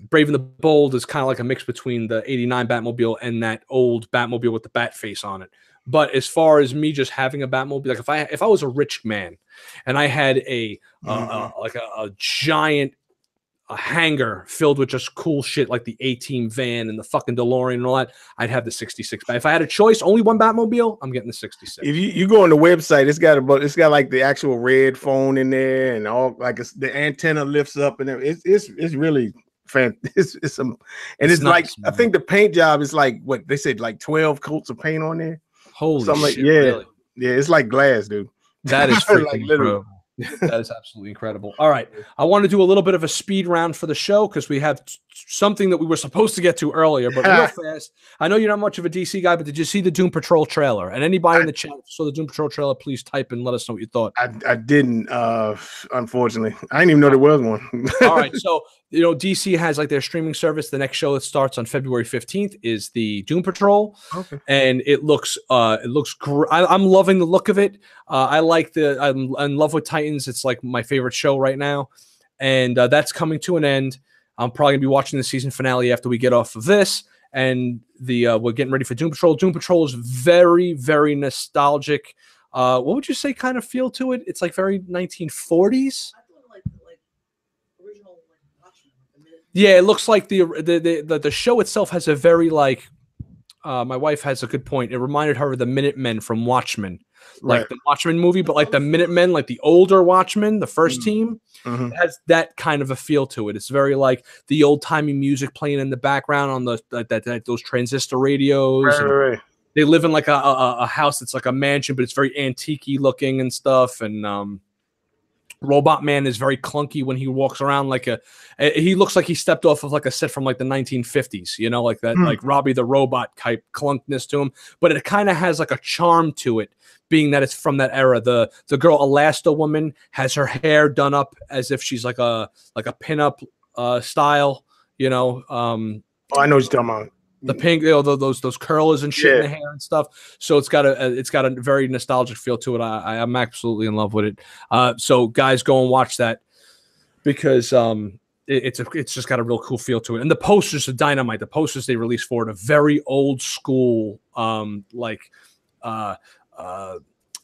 Brave and the Bold is kind of like a mix between the 89 Batmobile and that old Batmobile with the bat face on it. But as far as me just having a Batmobile, like if I was a rich man and I had a giant hangar filled with just cool shit like the A-Team van and the fucking DeLorean and all that, I'd have the 66. But if I had a choice, only one Batmobile, I'm getting the 66. If you go on the website, it's got like the actual red phone in there and all, like the antenna lifts up and it's really fantastic. It's nice, like man. I think the paint job is like what they said, like 12 coats of paint on there. Holy shit! Like, really? Yeah, it's like glass, dude. That is freaking like incredible. That is absolutely incredible. All right, I want to do a little bit of a speed round for the show because we have something that we were supposed to get to earlier, but real fast. I know you're not much of a DC guy, but did you see the Doom Patrol trailer? And anybody in the chat saw the Doom Patrol trailer, please type and let us know what you thought. I didn't, unfortunately. I didn't even know there was one. All right, so DC has like their streaming service. The next show that starts on February 15th is the Doom Patrol, and it looks great. I'm loving the look of it. I'm in love with Titans. It's like my favorite show right now, and that's coming to an end. I'm probably gonna be watching the season finale after we get off of this, and we're getting ready for Doom Patrol. Doom Patrol is very, very nostalgic. What would you say kind of feel to it? It's like very 1940s. Yeah, it looks like the show itself has a very like. My wife has a good point. It reminded her of the Minutemen from Watchmen, like the Watchmen movie, but like the Minutemen, like the older Watchmen, the first team, has that kind of a feel to it. It's very like the old timey music playing in the background on those transistor radios. Right. They live in like a house that's like a mansion, but it's very antique-y looking and stuff. And Robot Man is very clunky when he walks around he looks like he stepped off of like a set from like the 1950s, like that, like Robbie the Robot type clunkness to him, but it kind of has like a charm to it, being that it's from that era. The girl Elasta Woman has her hair done up as if she's like a pinup style, I know what you're talking about. The pink, those curlers and shit in the hair and stuff. So it's got a very nostalgic feel to it. I'm absolutely in love with it. So guys, go and watch that because it's just got a real cool feel to it. And the posters are dynamite. The posters they released for it are very old school,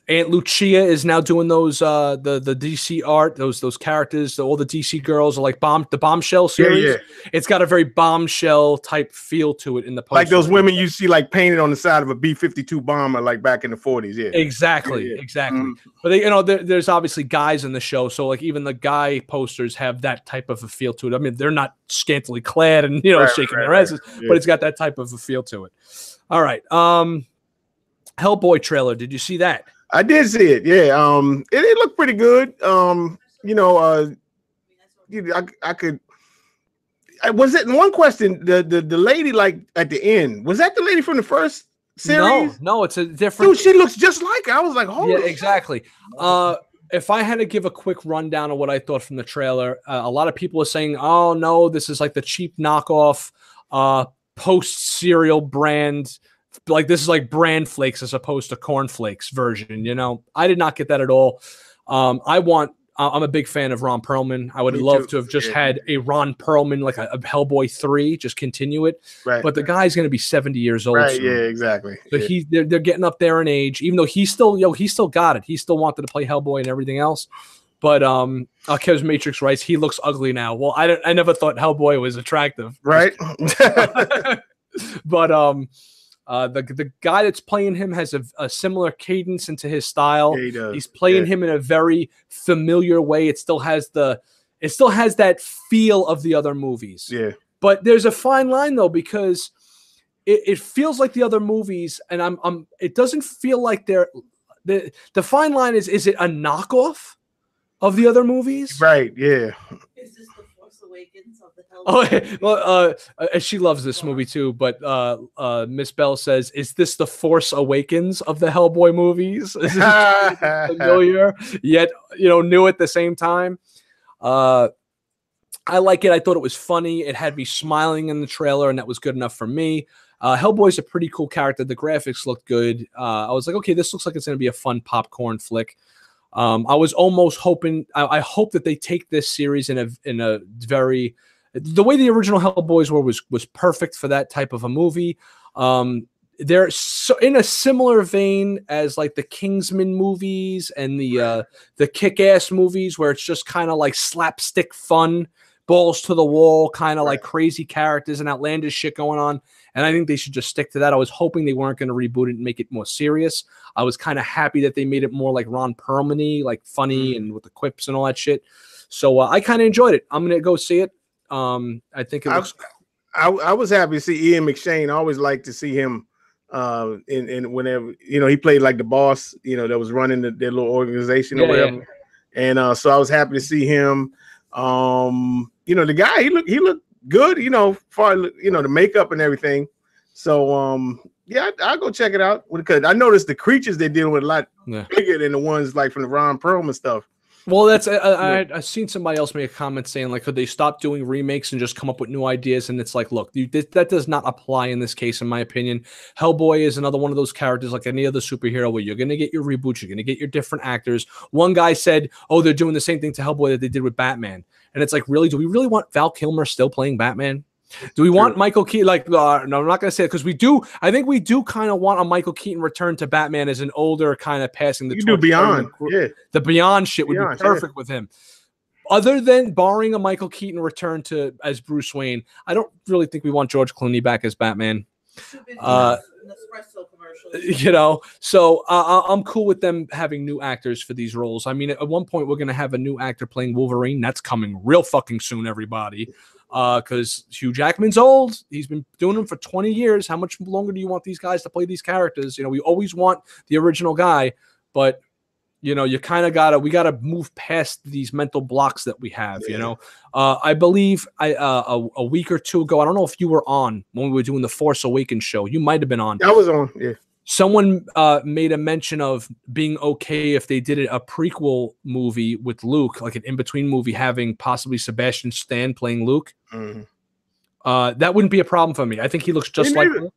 Aunt Lucia is now doing those the DC art, those characters, all the DC girls are like the Bombshell series. Yeah. It's got a very Bombshell type feel to it in the poster. Like those women you see like painted on the side of a B-52 bomber like back in the 40s. Yeah. Exactly. But there's obviously guys in the show, so like even the guy posters have that type of a feel to it. I mean, they're not scantily clad and shaking their asses, but it's got that type of a feel to it. All right. Hellboy trailer. Did you see that? I did see it. Yeah. It looked pretty good. I could. Was it one question? The lady like at the end, was that the lady from the first series? No, it's a different. Dude, she looks just like her. I was like, holy. Yeah, exactly. If I had to give a quick rundown of what I thought from the trailer, a lot of people are saying, "Oh no, this is like the cheap knockoff post cereal brand." Like this is like bran flakes as opposed to cornflakes version, I did not get that at all. I want I'm a big fan of Ron Perlman. I would Me love too. to have just Yeah. had a Ron Perlman, like a Hellboy 3, just continue it. Right. But the guy's going to be 70 years old. Right. soon. Yeah. Exactly. So Yeah. they're getting up there in age, even though he still got it. He still wanted to play Hellboy and everything else. But Kev's Matrix writes, he looks ugly now. Well, I never thought Hellboy was attractive. Right. But the guy that's playing him has a similar cadence into his style. Yeah, he does. He's playing him in a very familiar way. It still has that feel of the other movies. Yeah. But there's a fine line though, because it feels like the other movies, and it doesn't feel like the fine line is it a knockoff of the other movies? Right. Yeah. Is this the Force Awakens of the Hellboy? Oh, well, she loves this movie too. But Miss Bell says, "Is this the Force Awakens of the Hellboy movies?" Is it familiar yet new at the same time? I like it. I thought it was funny. It had me smiling in the trailer, and that was good enough for me. Hellboy's a pretty cool character. The graphics looked good. I was like, okay, this looks like it's going to be a fun popcorn flick. I was almost hoping. I hope that they take this series in a very, the way the original Hellboys were was perfect for that type of a movie. They're so in a similar vein as like the Kingsman movies and the Kick-Ass movies, where it's just kind of like slapstick fun, balls to the wall, kind of like crazy characters and outlandish shit going on. And I think they should just stick to that. I was hoping they weren't going to reboot it and make it more serious. I was kind of happy that they made it more like Ron Perlman-y, like funny and with the quips and all that shit. So I kind of enjoyed it. I'm going to go see it. I think it looks. I was happy to see Ian McShane. I always like to see him in whenever he played like the boss, that was running their little organization or whatever. Yeah. And so I was happy to see him. The guy he looked good, for the makeup and everything. So I'll go check it out, because I noticed the creatures they're dealing with a lot bigger than the ones like from the Ron Perlman stuff. Well, that's I've seen somebody else make a comment saying, like, could they stop doing remakes and just come up with new ideas? And it's like, look, that does not apply in this case, in my opinion. Hellboy is another one of those characters, like any other superhero, where you're going to get your reboots, you're going to get your different actors. One guy said, oh, they're doing the same thing to Hellboy that they did with Batman. And it's like, really, do we really want Val Kilmer still playing Batman? Do we want Michael Keaton? Like, no, I'm not going to say it, because we do. I think we do kind of want a Michael Keaton return to Batman as an older kind of passing the torch. You do Beyond, the Beyond shit would be perfect with him. Other than barring a Michael Keaton return as Bruce Wayne, I don't really think we want George Clooney back as Batman. So I'm cool with them having new actors for these roles. I mean, at one point we're going to have a new actor playing Wolverine. That's coming real fucking soon, everybody. Because Hugh Jackman's old. He's been doing them for 20 years. How much longer do you want these guys to play these characters? We always want the original guy, but you kind of we gotta move past these mental blocks that we have. I believe a week or two ago, I don't know if you were on when we were doing the Force Awakens show. You might have been on. I was on. Yeah. Someone made a mention of being okay if they did a prequel movie with Luke, like an in-between movie, having possibly Sebastian Stan playing Luke. Mm-hmm. That wouldn't be a problem for me. I think he looks just like Luke.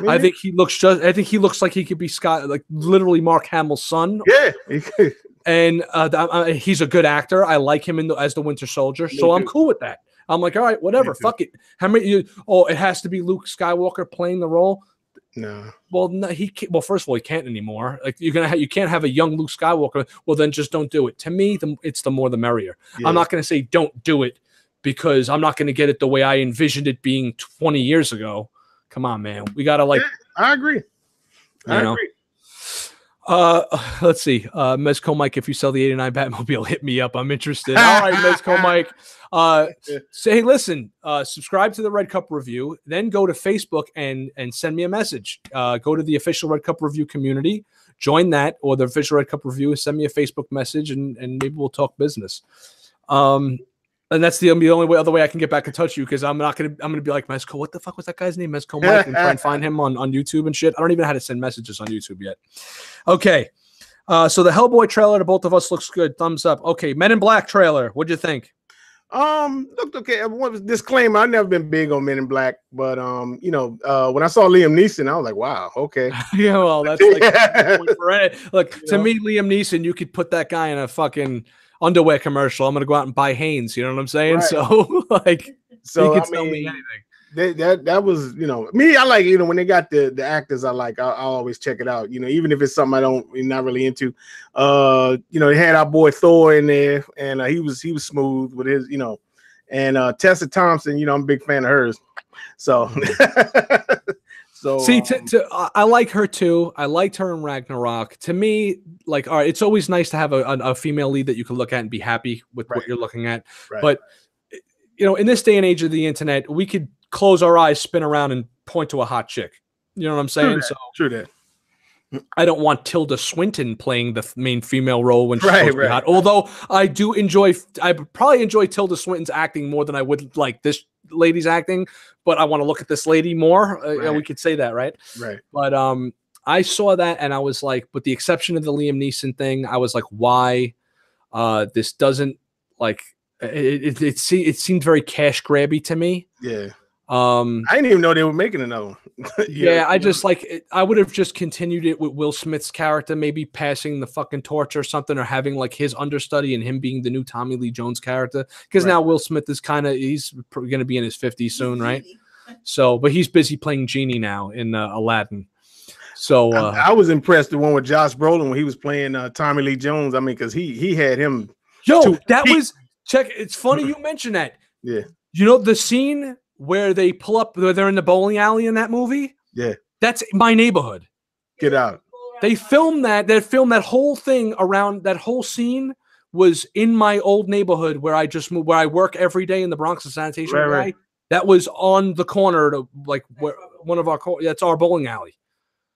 I think he looks like he could be Scott, like literally Mark Hamill's son. Yeah. And he's a good actor. I like him as the Winter Soldier, so I'm cool with that. I'm like, all right, whatever, fuck it. How many? It has to be Luke Skywalker playing the role. No. Well, no, he can't. Well, first of all, he can't anymore. Like you can't have a young Luke Skywalker. Well, then just don't do it. To me, it's the more the merrier. Yeah. I'm not going to say don't do it, because I'm not going to get it the way I envisioned it being 20 years ago. Come on, man. We got to I agree. I agree. Let's see. Mezco Mike, if you sell the 89 Batmobile, hit me up. I'm interested. All right, Mezco Mike. Say, hey, listen, subscribe to the Red Cup Review, then go to Facebook and send me a message. Go to the official Red Cup Review community, join that, or the official Red Cup Review, send me a Facebook message, and maybe we'll talk business. And that's the only other way I can get back in touch with you, because I'm gonna be like, Mezco, what the fuck was that guy's name? Mezco Mike, and try and find him on YouTube and shit. I don't even know how to send messages on YouTube yet. Okay. So the Hellboy trailer to both of us looks good. Thumbs up. Okay, Men in Black trailer. What'd you think? Looked okay. Disclaimer, I've never been big on Men in Black, but when I saw Liam Neeson, I was like, wow, okay. Yeah, well, that's like point for it. Look, to me, Liam Neeson, you could put that guy in a fucking underwear commercial. I'm gonna go out and buy Hanes. You know what I'm saying? Right. So like, So you I can tell me mean, anything. that was, you know, me. I like, you know, when they got the actors, I like. I'll always check it out. You know, even if it's something I'm not really into. You know, they had our boy Thor in there, and he was smooth with his, you know, and Tessa Thompson. You know, I'm a big fan of hers. So, so see, I like her too. I liked her in Ragnarok. To me, like, all right, it's always nice to have a female lead that you can look at and be happy with what you're looking at. Right. But you know, in this day and age of the internet, we could close our eyes, spin around, and point to a hot chick. You know what I'm saying? True that. I don't want Tilda Swinton playing the main female role when she's Right, supposed to be hot. Although I probably enjoy Tilda Swinton's acting more than I would like this lady's acting, but I want to look at this lady more. We could say that, right? Right. But I saw that and I was like, with the exception of the Liam Neeson thing, I was like, why this doesn't like it seemed very cash grabby to me. Yeah. I didn't even know they were making another one. I just like I would have just continued it with Will Smith's character, maybe passing the fucking torch or something, or having like his understudy and him being the new Tommy Lee Jones character. Because now Will Smith is he's going to be in his 50s soon, right? So, but he's busy playing Genie now in Aladdin. So I was impressed the one with Josh Brolin when he was playing Tommy Lee Jones. I mean, because he had him. It's funny you mention that. Yeah. You know the scene where they pull up, where they're in the bowling alley in that movie? Yeah. That's my neighborhood. Get out. They filmed that. They filmed that whole thing around that whole scene was in my old neighborhood where I just moved, where I work every day in the Bronx, the sanitation guy. Right. That was on the corner to like where one of our that's our bowling alley.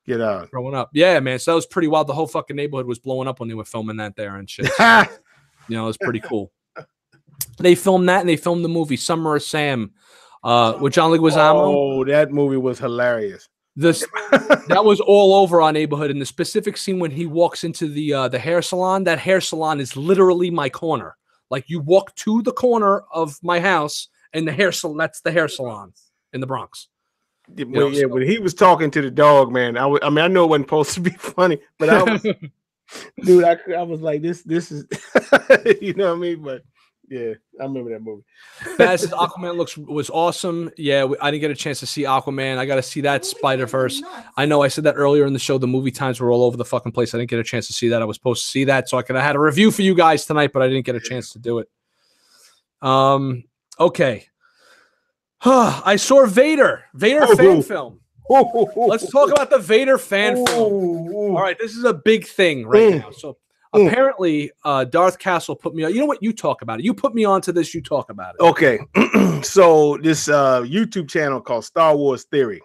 Get out. Growing up. Yeah, man. So that was pretty wild. The whole fucking neighborhood was blowing up when they were filming that there and shit. So, you know, it was pretty cool. They filmed that and they filmed the movie Summer of Sam with John Leguizamo. Oh, that movie was hilarious. That was all over our neighborhood. And the specific scene when he walks into the hair salon, that hair salon is literally my corner. Like you walk to the corner of my house and the hair salon, that's the hair salon in the Bronx. When he was talking to the dog, man, I mean, I know it wasn't supposed to be funny, but I was, dude, I was like, this is, you know what I mean? But yeah, I remember that movie. Baz Aquaman was awesome. Yeah, I didn't get a chance to see Aquaman. I got to see that Spider-Verse. I know I said that earlier in the show. The movie times were all over the fucking place. I didn't get a chance to see that. I was supposed to see that, so I could have had a review for you guys tonight, but I didn't get a chance to do it. Okay. I saw Vader fan film. Let's talk about the Vader fan film. All right, this is a big thing right now. So apparently, Darth Castle put me on. You know what? You talk about it. You put me onto this. You talk about it. Okay. So this YouTube channel called Star Wars Theory,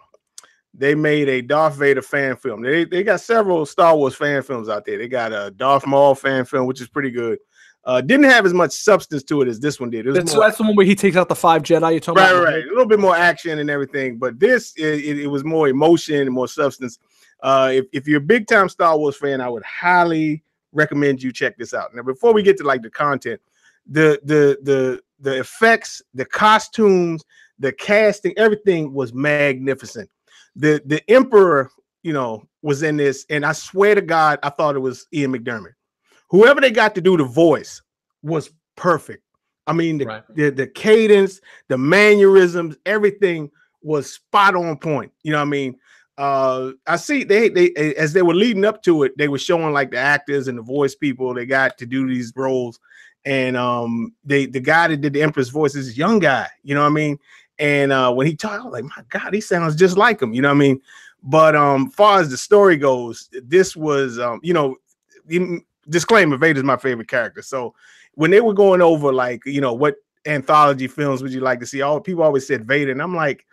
they made a Darth Vader fan film. They got several Star Wars fan films out there. They got a Darth Maul fan film, which is pretty good. Didn't have as much substance to it as this one did. That's the one where he takes out the 5 Jedi. You're talking about? Right. A little bit more action and everything, but this it was more emotion and more substance. If you're a big time Star Wars fan, I would highly recommend you check this out. Now, before we get to like the content, the effects, the costumes, the casting, everything was magnificent. The Emperor, you know, was in this, and I swear to God, I thought it was Ian McDermott. Whoever they got to do the voice was perfect. I mean, the cadence, the mannerisms, everything was spot on point. You know what I mean? I see they as they were leading up to it, they were showing like the actors and the voice people they got to do these roles. And the guy that did the Emperor's voice is a young guy, you know what I mean? And when he talked, I was like, my God, he sounds just like him, you know what I mean? But far as the story goes, this was you know, disclaimer, Vader's my favorite character. So when they were going over like, you know, what anthology films would you like to see? All people always said Vader, and I'm like,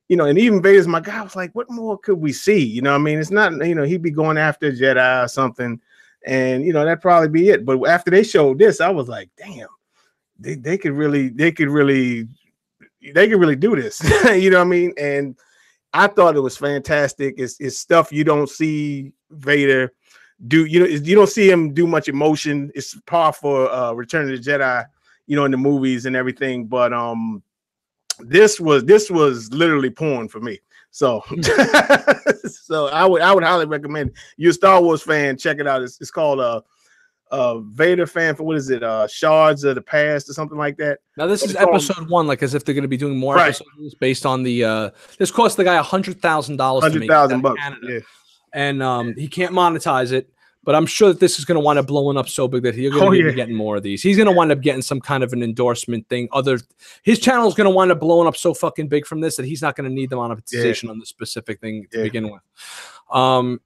you know, and even Vader's my guy. I was like, what more could we see? You know what I mean? It's not, you know, he'd be going after Jedi or something, and you know, that'd probably be it. But after they showed this, I was like, damn, they could really do this. You know what I mean? And I thought it was fantastic. It's stuff you don't see Vader do. You know, you don't see him do much emotion. It's par for Return of the Jedi, you know, in the movies and everything. But this was literally porn for me. So so I would highly recommend it. You're a Star Wars fan, check it out. It's called VADER Fan Film. What is it? Shards of the Past or something like that. Now this is episode 1, like as if they're going to be doing more episodes based on the. This cost the guy $100,000 to make. $100,000, Canada. yeah. And he can't monetize it. But I'm sure that this is going to wind up blowing up so big that he's going to be getting more of these. He's going to wind up getting some kind of an endorsement thing. His channel is going to wind up blowing up so fucking big from this that he's not going to need the monetization on the specific thing to begin with. All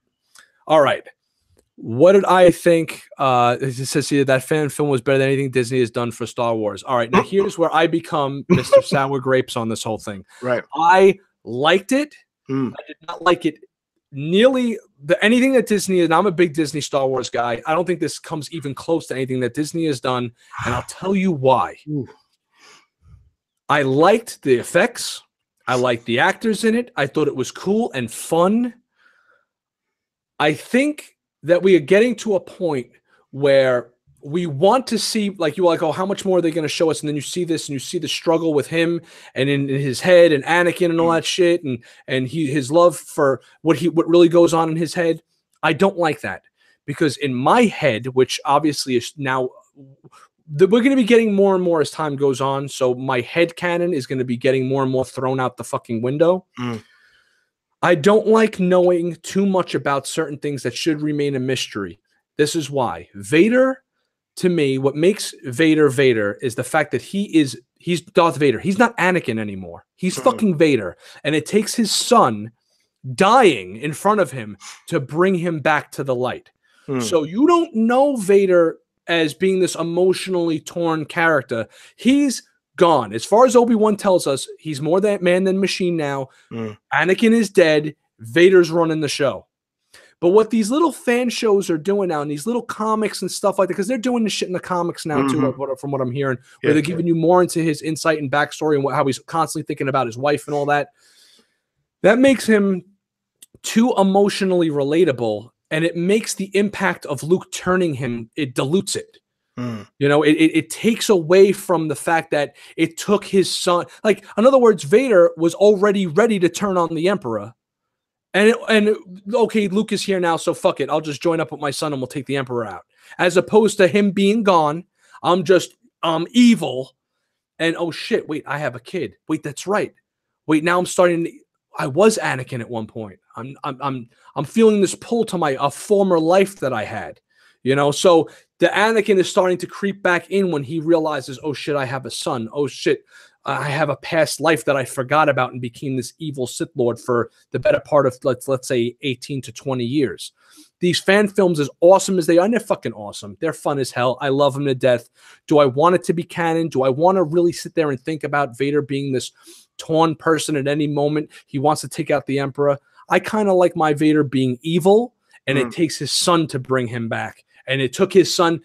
right. What did I think? It says here that fan film was better than anything Disney has done for Star Wars. All right. Now here's where I become Mr. Sour Grapes on this whole thing. Right. I liked it. I did not like it nearly anything that Disney is. And I'm a big Disney Star Wars guy. I don't think this comes even close to anything that Disney has done, and I'll tell you why. I liked the effects. I liked the actors in it. I thought it was cool and fun. I think that we are getting to a point where we want to see, like, you're like, oh, how much more are they going to show us? And then you see this and you see the struggle with him and in his head and Anakin and all that shit and his love for what really goes on in his head. I don't like that, because in my head, which obviously is now we're going to be getting more and more as time goes on. So my head canon is going to be getting more and more thrown out the fucking window. I don't like knowing too much about certain things that should remain a mystery. This is why Vader, to me, what makes Vader Vader is the fact that he's Darth Vader. He's not Anakin anymore. He's fucking Vader. And it takes his son dying in front of him to bring him back to the light. So you don't know Vader as being this emotionally torn character. He's gone. As far as Obi-Wan tells us, he's more that man than machine now. Anakin is dead. Vader's running the show. But what these little fan shows are doing now, and these little comics and stuff like that, because they're doing this shit in the comics now too, from what I'm hearing, where they're giving you more into his insight and backstory and how he's constantly thinking about his wife and all that. That makes him too emotionally relatable, and it makes the impact of Luke turning him, it dilutes it. You know, it takes away from the fact that it took his son. Like, in other words, Vader was already ready to turn on the Emperor. And okay, Luke is here now, so fuck it. I'll just join up with my son and we'll take the Emperor out. As opposed to him being gone, I'm evil. And oh shit, wait, I have a kid. Wait, that's right. Wait, now I was Anakin at one point. I'm feeling this pull to a former life that I had. You know, so the Anakin is starting to creep back in when he realizes, oh shit, I have a son. Oh shit, I have a past life that I forgot about and became this evil Sith Lord for the better part of, let's say, 18 to 20 years. These fan films, as awesome as they are, and they're fucking awesome. They're fun as hell. I love them to death. Do I want it to be canon? Do I want to really sit there and think about Vader being this torn person at any moment? He wants to take out the Emperor. I kind of like my Vader being evil, and it takes his son to bring him back. And it took his son...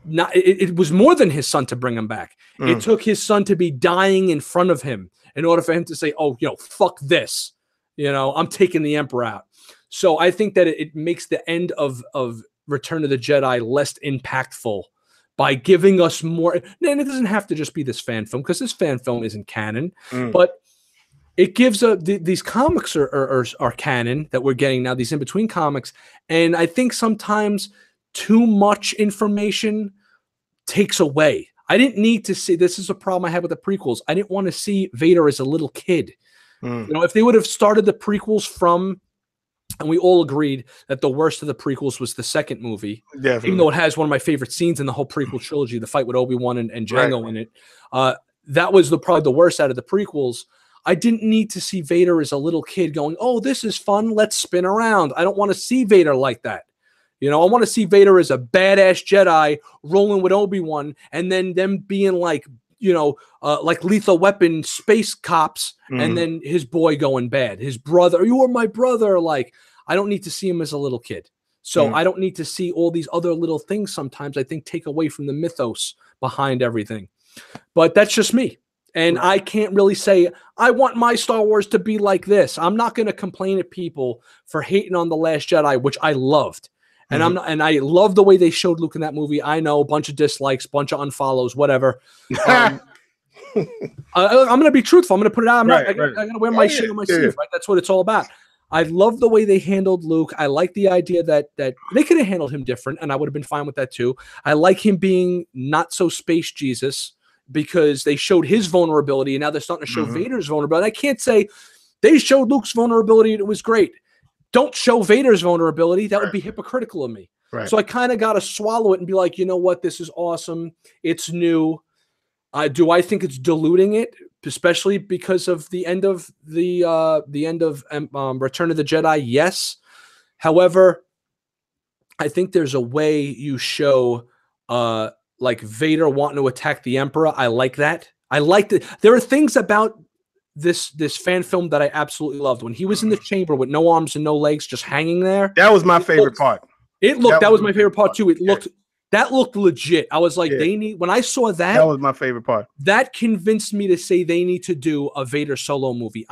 It was more than his son to bring him back. It took his son to be dying in front of him in order for him to say, oh, fuck this. I'm taking the Emperor out. So I think that it makes the end of Return of the Jedi less impactful by giving us more. And it doesn't have to just be this fan film, because this fan film isn't canon. But it gives these comics are canon that we're getting now, these in-between comics. And I think sometimes too much information takes away. I didn't need to see, this is a problem I had with the prequels. I didn't want to see Vader as a little kid. If they would have started the prequels from, and we all agreed that the worst of the prequels was the second movie, even though it has one of my favorite scenes in the whole prequel trilogy, the fight with Obi-Wan and Jango in it. That was probably the worst out of the prequels. I didn't need to see Vader as a little kid going, oh, this is fun, let's spin around. I don't want to see Vader like that. I want to see Vader as a badass Jedi rolling with Obi-Wan, and then them being like Lethal Weapon space cops, and then his boy going bad. His brother, you are my brother. Like, I don't need to see him as a little kid. So I don't need to see all these other little things sometimes I think take away from the mythos behind everything. But that's just me. And I can't really say, I want my Star Wars to be like this. I'm not going to complain at people for hating on The Last Jedi, which I loved. And I love the way they showed Luke in that movie. I know, a bunch of dislikes, bunch of unfollows, whatever. I'm going to be truthful. I'm going to put it out. I got to wear my shit on my sleeve, right? That's what it's all about. I love the way they handled Luke. I like the idea that they could have handled him different, and I would have been fine with that too. I like him being not so space Jesus because they showed his vulnerability, and now they're starting to show Vader's vulnerability. I can't say they showed Luke's vulnerability and it was great. Don't show Vader's vulnerability. That would be hypocritical of me. Right. So I kind of got to swallow it and be like, you know what? This is awesome. It's new. Do I think it's diluting it, especially because of the end of Return of the Jedi? Yes. However, I think there's a way you show like Vader wanting to attack the Emperor. I like that. I like that. There are things about this fan film that I absolutely loved. When he was in the chamber with no arms and no legs, just hanging there. That was my favorite part. That was my favorite part too. That looked legit. I was like, when I saw that. That was my favorite part. That convinced me to say they need to do a Vader solo movie.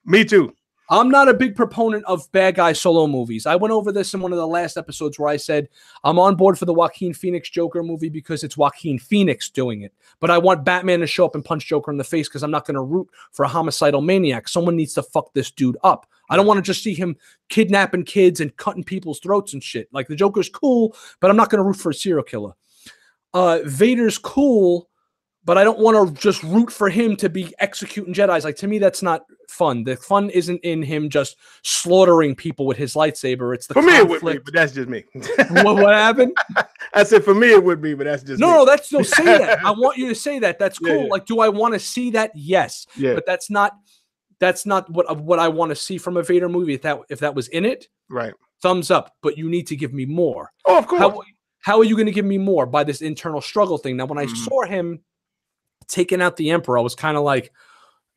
Me too. I'm not a big proponent of bad guy solo movies. I went over this in one of the last episodes where I said I'm on board for the Joaquin Phoenix Joker movie because it's Joaquin Phoenix doing it. But I want Batman to show up and punch Joker in the face because I'm not going to root for a homicidal maniac. Someone needs to fuck this dude up. I don't want to just see him kidnapping kids and cutting people's throats and shit. Like, the Joker's cool, but I'm not going to root for a serial killer. Vader's cool, but I don't want to just root for him to be executing Jedis. Like, to me, that's not fun. The fun isn't in him just slaughtering people with his lightsaber. It's the conflict. For me, it would be, but that's just me. What happened? I said for me, it would be, but that's just me. No, that's no, say that. I want you to say that. That's cool. Yeah. Like, do I want to see that? Yes. Yeah. But that's not what I want to see from a Vader movie. If that was in it, right? Thumbs up. But you need to give me more. Oh, of course. How are you going to give me more? By this internal struggle thing. Now, when I saw him taking out the Emperor, I was kind of like,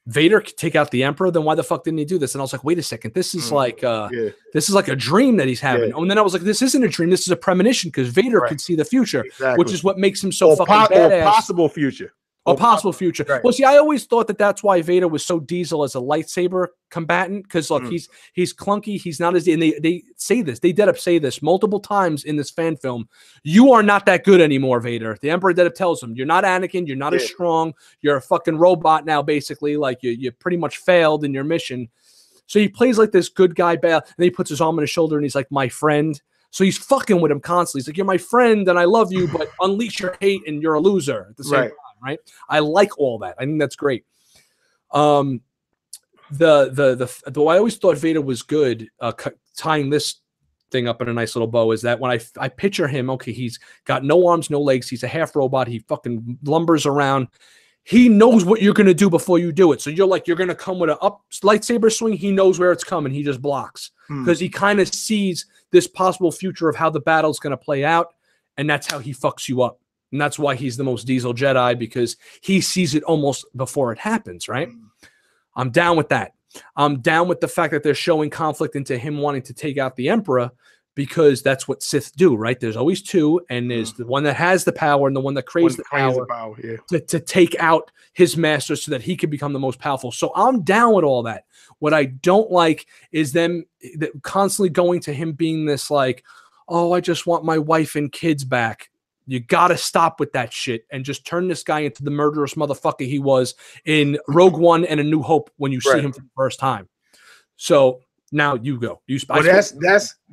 Vader could take out the Emperor, then why the fuck didn't he do this? And I was like, wait a second, this is like this is like a dream that he's having. And then I was like, this isn't a dream, this is a premonition, because Vader could see the future, which is what makes him so fucking badass. Or possible future. A possible future. Right. Well, see, I always thought that's why Vader was so diesel as a lightsaber combatant, because look, he's clunky, he's not as, and they say this, they dead up say this multiple times in this fan film. You are not that good anymore, Vader. The Emperor dead up tells him, you're not Anakin, you're not as strong, you're a fucking robot now, basically. Like, you pretty much failed in your mission. So he plays like this good guy, and then he puts his arm on his shoulder and he's like, my friend. So he's fucking with him constantly. He's like, you're my friend and I love you, but unleash your hate and you're a loser at the same time. Right. I like all that. I think that's great. I always thought Vader was good. Tying this thing up in a nice little bow is that when I picture him, okay, he's got no arms, no legs. He's a half robot. He fucking lumbers around. He knows what you're going to do before you do it. So you're going to come with a lightsaber swing. He knows where it's coming. He just blocks because he kind of sees this possible future of how the battle's going to play out. And that's how he fucks you up. And that's why he's the most diesel Jedi, because he sees it almost before it happens, right? I'm down with that. I'm down with the fact that they're showing conflict into him wanting to take out the Emperor, because that's what Sith do, right? There's always two, and there's the one that has the power and the one that craves the power to take out his master so that he can become the most powerful. So I'm down with all that. What I don't like is them constantly going to him being this like, oh, I just want my wife and kids back. You got to stop with that shit and just turn this guy into the murderous motherfucker he was in Rogue One and A New Hope when you see him for the first time. So now you go. That's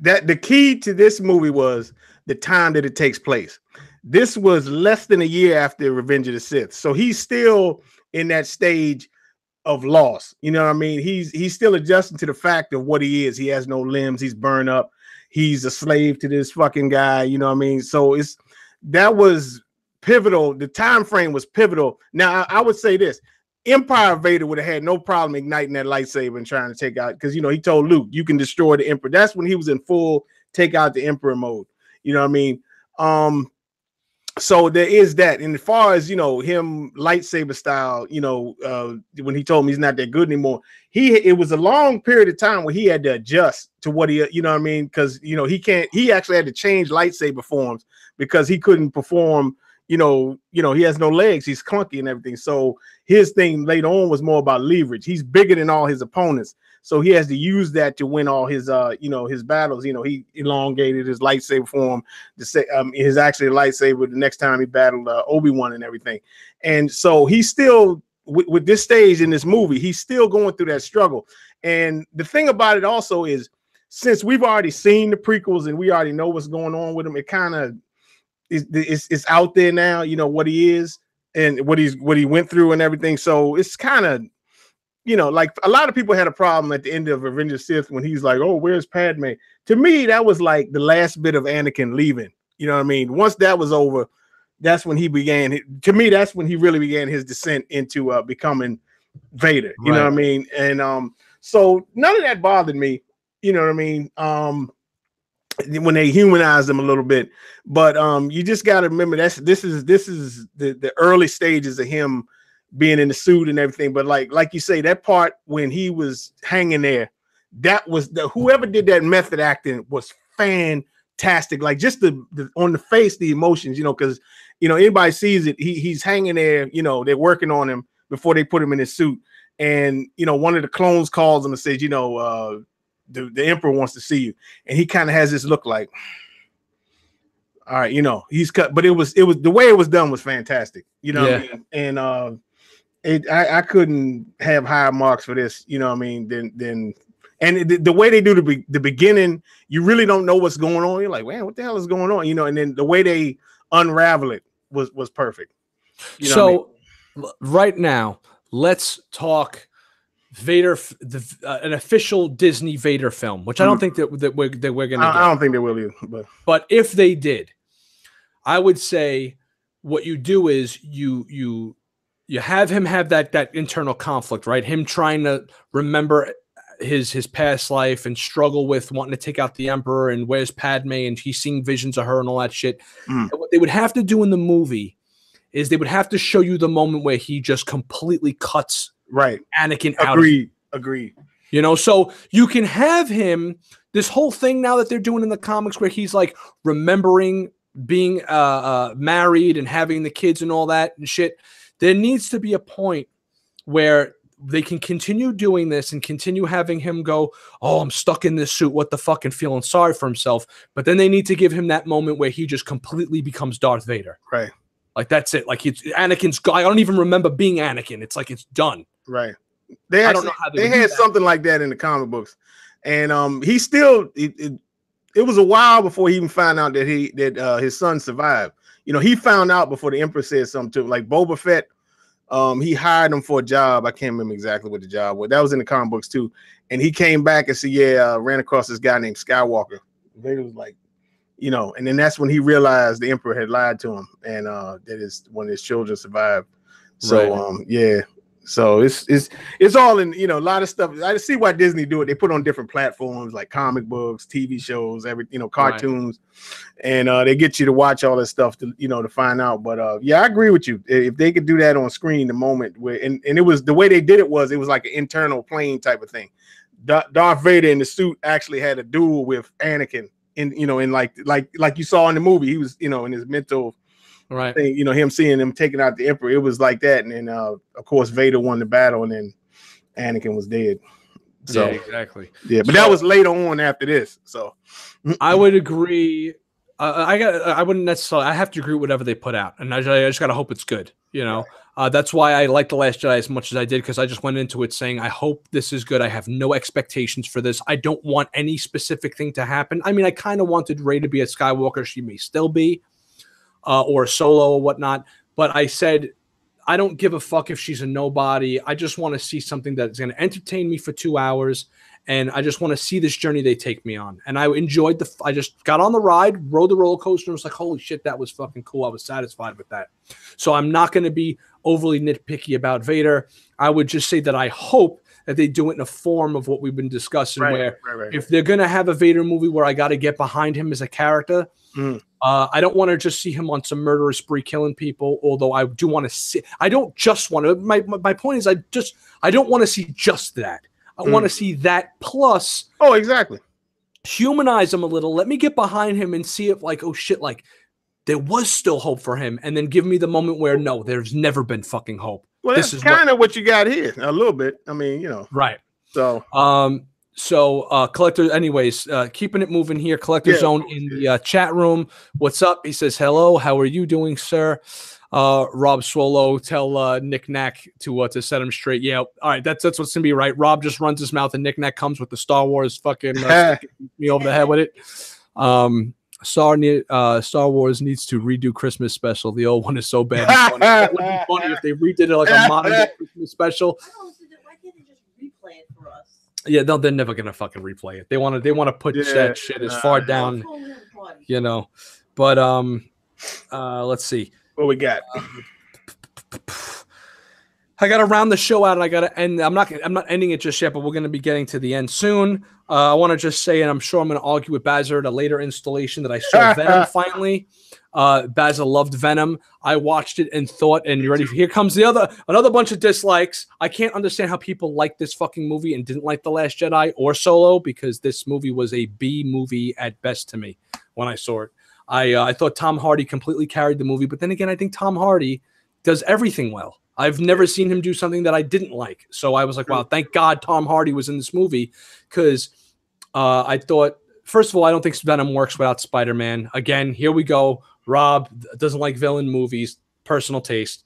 the key to this movie was the time that it takes place. This was less than a year after Revenge of the Sith. So he's still in that stage of loss. You know what I mean? He's still adjusting to the fact of what he is. He has no limbs. He's burned up. He's a slave to this fucking guy. You know what I mean? So that was pivotal. The time frame was pivotal. Now, I would say this. Empire Vader would have had no problem igniting that lightsaber and trying to take out, because, he told Luke, you can destroy the Emperor. That's when he was in full take out the Emperor mode. You know what I mean? So there is that. And as far as, him lightsaber style, when he told me he's not that good anymore, it was a long period of time where he had to adjust to what he, you know what I mean? Because, he actually had to change lightsaber forms because he couldn't perform, he has no legs. He's clunky and everything. So his thing later on was more about leverage. He's bigger than all his opponents. So he has to use that to win all his, his battles. He elongated his lightsaber form to say, his actually lightsaber the next time he battled Obi-Wan and everything. And so he still with this stage in this movie, he's still going through that struggle. And the thing about it also is, since we've already seen the prequels and we already know what's going on with him, it kind of it's out there now, you know, what he is and what he went through and everything. So it's kind of, you know, like a lot of people had a problem at the end of Avengers 6 when he's like, oh, where's Padme? To me, that was like the last bit of Anakin leaving. You know what I mean? Once that was over, that's when he began. To me, that's when he really began his descent into becoming Vader. You know what I mean? And so none of that bothered me. You know what I mean? When they humanized him a little bit, but you just got to remember this is the early stages of him being in the suit and everything. But like you say, that part when he was hanging there, that was whoever did that method acting was fantastic. Like just the on the face, the emotions, you know, because you know anybody sees it, he's hanging there. You know, they're working on him before they put him in his suit, and you know one of the clones calls him and says, you know, the Emperor wants to see you, and he kind of has this look like, all right, you know, he's cut. But it was the way it was done was fantastic. You know what I mean? And I couldn't have higher marks for this. You know what I mean? Than and the way they do the beginning, you really don't know what's going on. You're like, man, what the hell is going on? You know, and then the way they unravel it was perfect. You know so right now, let's talk Vader, an official Disney Vader film, which I don't think that we're gonna. I don't think they will either. But if they did, I would say what you do is you have him have that internal conflict, right? Him trying to remember his past life and struggle with wanting to take out the Emperor and where's Padme and he's seeing visions of her and all that shit. And what they would have to do in the movie is they would have to show you the moment where he just completely cuts Anakin out. Agreed. You know, so you can have him, this whole thing now that they're doing in the comics where he's like remembering being married and having the kids and all that and shit. There needs to be a point where they can continue doing this and continue having him go, oh, I'm stuck in this suit. What the fuck, and feeling sorry for himself. But then they need to give him that moment where he just completely becomes Darth Vader. Right. Like that's it. Like it's Anakin's. I don't even remember being Anakin. It's like it's done. Right. I don't know how they had something like that in the comic books, and he still. It was a while before he even found out that his son survived. You know, he found out before the Emperor said something to him. Like Boba Fett, he hired him for a job. I can't remember exactly what the job was. That was in the comic books too. And he came back and said, "Yeah, ran across this guy named Skywalker." Vader was like, you know, and then that's when he realized the Emperor had lied to him, and that one of his children survived. So yeah. So it's all in, you know, a lot of stuff. I see why Disney do it. They put on different platforms like comic books, TV shows, cartoons, and they get you to watch all this stuff to, you know, to find out. But yeah, I agree with you. If they could do that on screen, the moment where and it was the way they did it was like an internal plane type of thing. Darth Vader in the suit actually had a duel with Anakin in like you saw in the movie. He was, you know, in his mental thing, you know, him seeing him taking out the Emperor, it was like that. And then of course Vader won the battle and then Anakin was dead. So yeah, exactly. Yeah, but that was later on after this. So I would agree. I wouldn't necessarily. I have to agree with whatever they put out, and I just gotta hope it's good. You know, that's why I like The Last Jedi as much as I did, because I just went into it saying I hope this is good. I have no expectations for this. I don't want any specific thing to happen. I mean, I kind of wanted Rey to be a Skywalker. She may still be. Or Solo or whatnot, but I said I don't give a fuck if she's a nobody. I just want to see something that's going to entertain me for 2 hours, and I just want to see this journey they take me on. And I enjoyed I just got on the ride, rode the roller coaster, and was like, holy shit, that was fucking cool. I was satisfied with that. So I'm not going to be overly nitpicky about Vader. I would just say that I hope that they do it in a form of what we've been discussing, where if they're going to have a Vader movie where I got to get behind him as a character, I don't want to just see him on some murderous spree killing people, although I do want to see. I don't just want to. My point is, I don't want to see just that. I want to see that plus. Oh, exactly. Humanize him a little. Let me get behind him and see if, like, oh shit, like there was still hope for him, and then give me the moment where no, there's never been fucking hope. Well, that's kind of what you got here, a little bit. I mean, you know, right. So, So, Collector, anyways, keeping it moving here. Collector Zone in the chat room. What's up? He says, hello. How are you doing, sir? Rob Swallow, tell Nick Knack to set him straight. Yeah, all right. That's what's gonna be right. Rob just runs his mouth, and Nick Knack comes with the Star Wars fucking me over the head with it. Star Wars needs to redo Christmas special. The old one is so bad. It would be funny if they redid it like a modern day Christmas special. Why can't they just replay it for us? Yeah, they're never gonna fucking replay it. They want to put that shit as far down, you know. But let's see what we got. I got to round the show out, and I got to end. I'm not ending it just yet, but we're going to be getting to the end soon. I want to just say, and I'm sure I'm going to argue with Bazzer at a later installation, that I saw Venom finally. Bazzer loved Venom. I watched it and thought, and you ready? Here comes another bunch of dislikes. I can't understand how people like this fucking movie and didn't like The Last Jedi or Solo, because this movie was a B movie at best to me when I saw it. I thought Tom Hardy completely carried the movie, but then again, I think Tom Hardy does everything well. I've never seen him do something that I didn't like. So I was like, wow, thank God Tom Hardy was in this movie, because I thought, first of all, I don't think Venom works without Spider-Man. Again, here we go. Rob doesn't like villain movies, personal taste.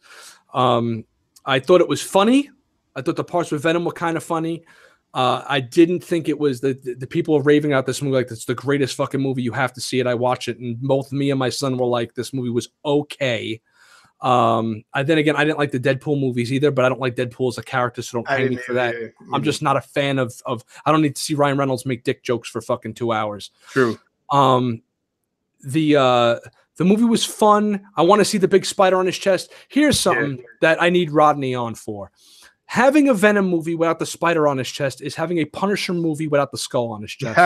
I thought it was funny. I thought the parts with Venom were kind of funny. I didn't think it was the people are raving out this movie like it's the greatest fucking movie. You have to see it. I watched it, and both me and my son were like, this movie was okay. Then again, I didn't like the Deadpool movies either, but I don't like Deadpool as a character, so don't pay me for that. I'm just not a fan of I don't need to see Ryan Reynolds make dick jokes for fucking 2 hours. True. The movie was fun. I want to see the big spider on his chest. Here's something that I need Rodney on for. Having a Venom movie without the spider on his chest is having a Punisher movie without the skull on his chest.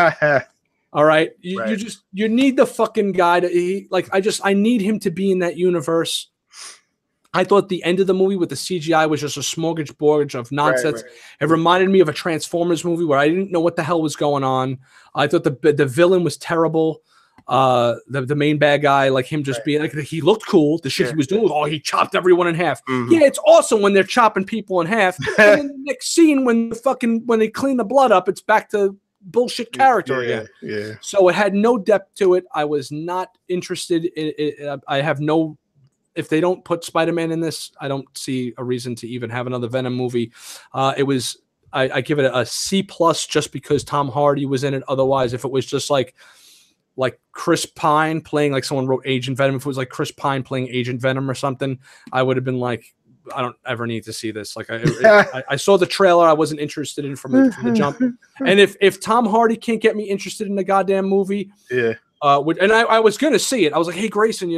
All right. You need the fucking guy I need him to be in that universe. I thought the end of the movie with the CGI was just a smorgasbord of nonsense. It reminded me of a Transformers movie where I didn't know what the hell was going on. I thought the villain was terrible. The main bad guy, like him just being like, he looked cool. The shit he was doing, he chopped everyone in half. Yeah, it's awesome when they're chopping people in half. And then the next scene, when they clean the blood up, it's back to bullshit character again. Yeah. So it had no depth to it. I was not interested in it. I have no. If they don't put Spider-Man in this, I don't see a reason to even have another Venom movie. I give it a C+ just because Tom Hardy was in it. Otherwise, if it was just like Chris Pine playing, like someone wrote Agent Venom, if it was like Chris Pine playing Agent Venom or something, I would have been like, I don't ever need to see this. Like I saw the trailer, I wasn't interested in from the jump. And if Tom Hardy can't get me interested in the goddamn movie, and I was gonna see it. I was like, hey Grayson,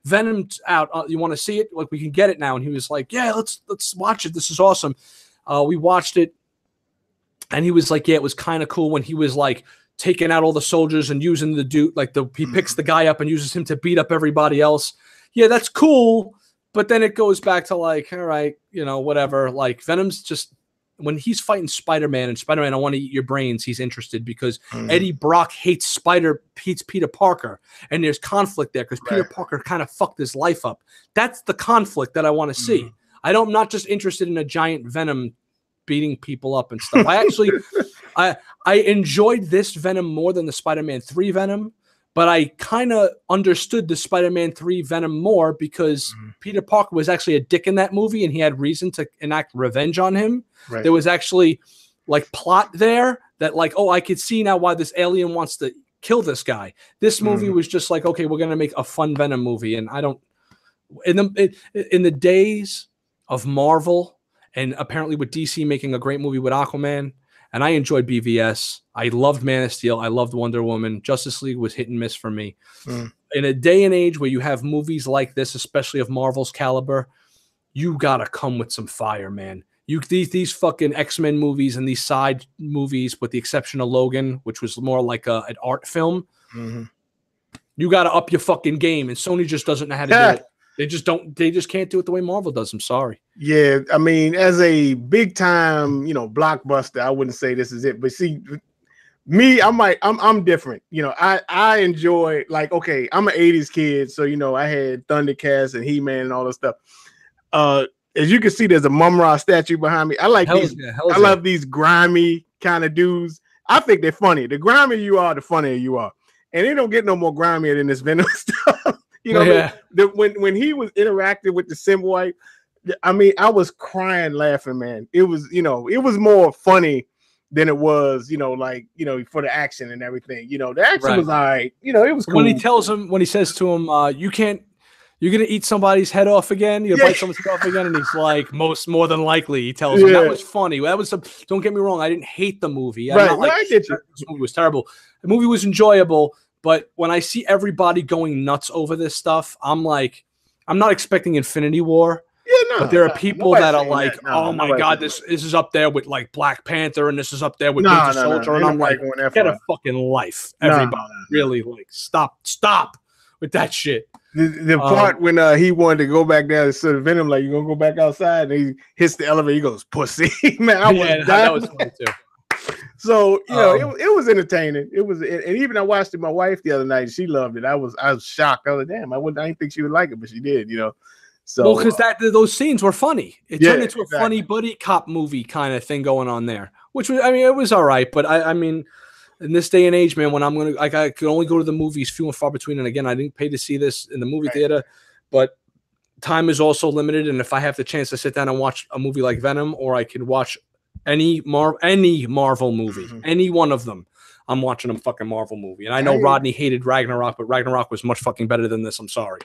Venom's out. You want to see it? Like, we can get it now. And he was like, yeah, let's watch it. This is awesome. We watched it, and he was like, yeah, it was kind of cool when he was like taking out all the soldiers and using the dude, he picks the guy up and uses him to beat up everybody else. Yeah, that's cool. But then it goes back to like, all right, whatever. Like, Venom's just, when he's fighting Spider-Man and Spider-Man, I want to eat your brains, he's interested because Eddie Brock hates Peter Parker, and there's conflict there because Peter Parker kind of fucked his life up. That's the conflict that I want to see. I'm not just interested in a giant Venom beating people up and stuff. I enjoyed this Venom more than the Spider-Man 3 Venom, but I kind of understood the Spider-Man 3 Venom more because Peter Parker was actually a dick in that movie, and he had reason to enact revenge on him. There was actually like plot there that like, I could see now why this alien wants to kill this guy. This movie was just like, okay, we're going to make a fun Venom movie. And I don't, in the days of Marvel, and apparently with DC making a great movie with Aquaman, and I enjoyed BVS. I loved Man of Steel. I loved Wonder Woman. Justice League was hit and miss for me. In a day and age where you have movies like this, especially of Marvel's caliber, you got to come with some fire, man. These fucking X-Men movies and these side movies, with the exception of Logan, which was more like an art film, you got to up your fucking game, and Sony just doesn't know how to do it. They just can't do it the way Marvel does. I'm sorry. Yeah, I mean, as a big time, blockbuster, I wouldn't say this is it. But see, me, I'm different. I enjoy, like, okay, I'm an 80s kid, so I had Thundercats and He-Man and all that stuff. As you can see, there's a Mum Ra statue behind me. I like these. I love these grimy kind of dudes. I think they're funny. The grimier you are, the funnier you are. And they don't get no more grimier than this Venom stuff. You know, Yeah. when he was interacting with the symbiote, I mean, I was crying laughing, man. It was, you know, it was more funny than it was, you know, like, you know, for the action and everything. You know, the action was all right. You know, it was cool. When he tells him, when he says to him, you can't, you're gonna eat somebody's head off again. You're gonna bite someone's head off again, and he's like, more than likely. He tells him that was funny. That was don't get me wrong. I didn't hate the movie. Right, like, I get you. This movie was terrible. The movie was enjoyable, but when I see everybody going nuts over this stuff, I'm like, I'm not expecting Infinity War. Yeah, no. But there are people that are like, that. No, oh my God, this is up there with like Black Panther, and this is up there with No, Winter Soldier, and I'm like, get a fucking life, everybody. Really, like, stop with that shit. The part when he wanted to go back down to the Venom, like, you gonna go back outside, and he hits the elevator, he goes, pussy. Man, I was that was funny too. So, you know, it was entertaining. It was, and even I watched it with my wife the other night, and she loved it. I was shocked. I was like, damn, I didn't think she would like it, but she did, you know. So, well, because those scenes were funny. It turned into a funny buddy cop movie kind of thing going on there, which was, I mean, it was all right. But I mean, in this day and age, man, when I'm gonna, like, I could only go to the movies few and far between. And again, I didn't pay to see this in the movie theater, but time is also limited. And if I have the chance to sit down and watch a movie like Venom, or I can watch any Marvel movie, any one of them, I'm watching a fucking Marvel movie. And I know Rodney hated Ragnarok, but Ragnarok was much fucking better than this. I'm sorry.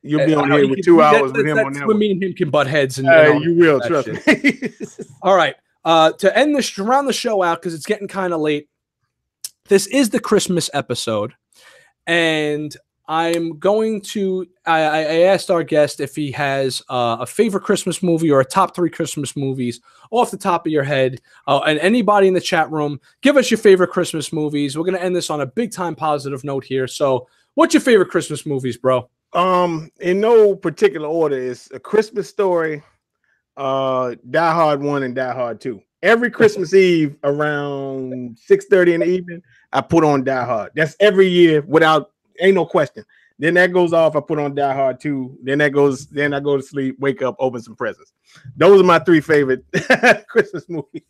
You'll be on here with 2 hours with him on that. Me and him can butt heads, and you will, trust me. All right, to end this, round the show out, because it's getting kind of late. This is the Christmas episode, and I'm going to. I asked our guest if he has a favorite Christmas movie or a top 3 Christmas movies off the top of your head, and anybody in the chat room, give us your favorite Christmas movies. We're going to end this on a big time positive note here. So, what's your favorite Christmas movies, bro? In no particular order, it's A Christmas Story, Die Hard 1, and Die Hard 2. Every Christmas Eve around 6:30 in the evening, I put on Die Hard. That's every year ain't no question. Then that goes off, I put on Die Hard 2. Then I go to sleep, wake up, open some presents. Those are my 3 favorite Christmas movies.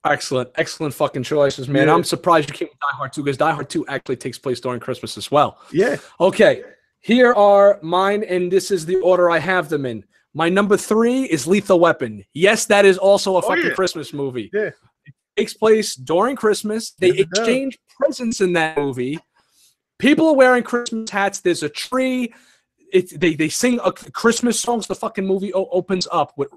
Excellent fucking choices, man. I'm surprised you came with Die Hard 2, because Die Hard 2 actually takes place during Christmas as well. Yeah. Okay. Here are mine, and this is the order I have them in. My number 3 is Lethal Weapon. Yes, that is also a fucking Christmas movie. Yeah. It takes place during Christmas. They exchange presents in that movie. People are wearing Christmas hats. There's a tree. They sing Christmas songs. The fucking movie opens up with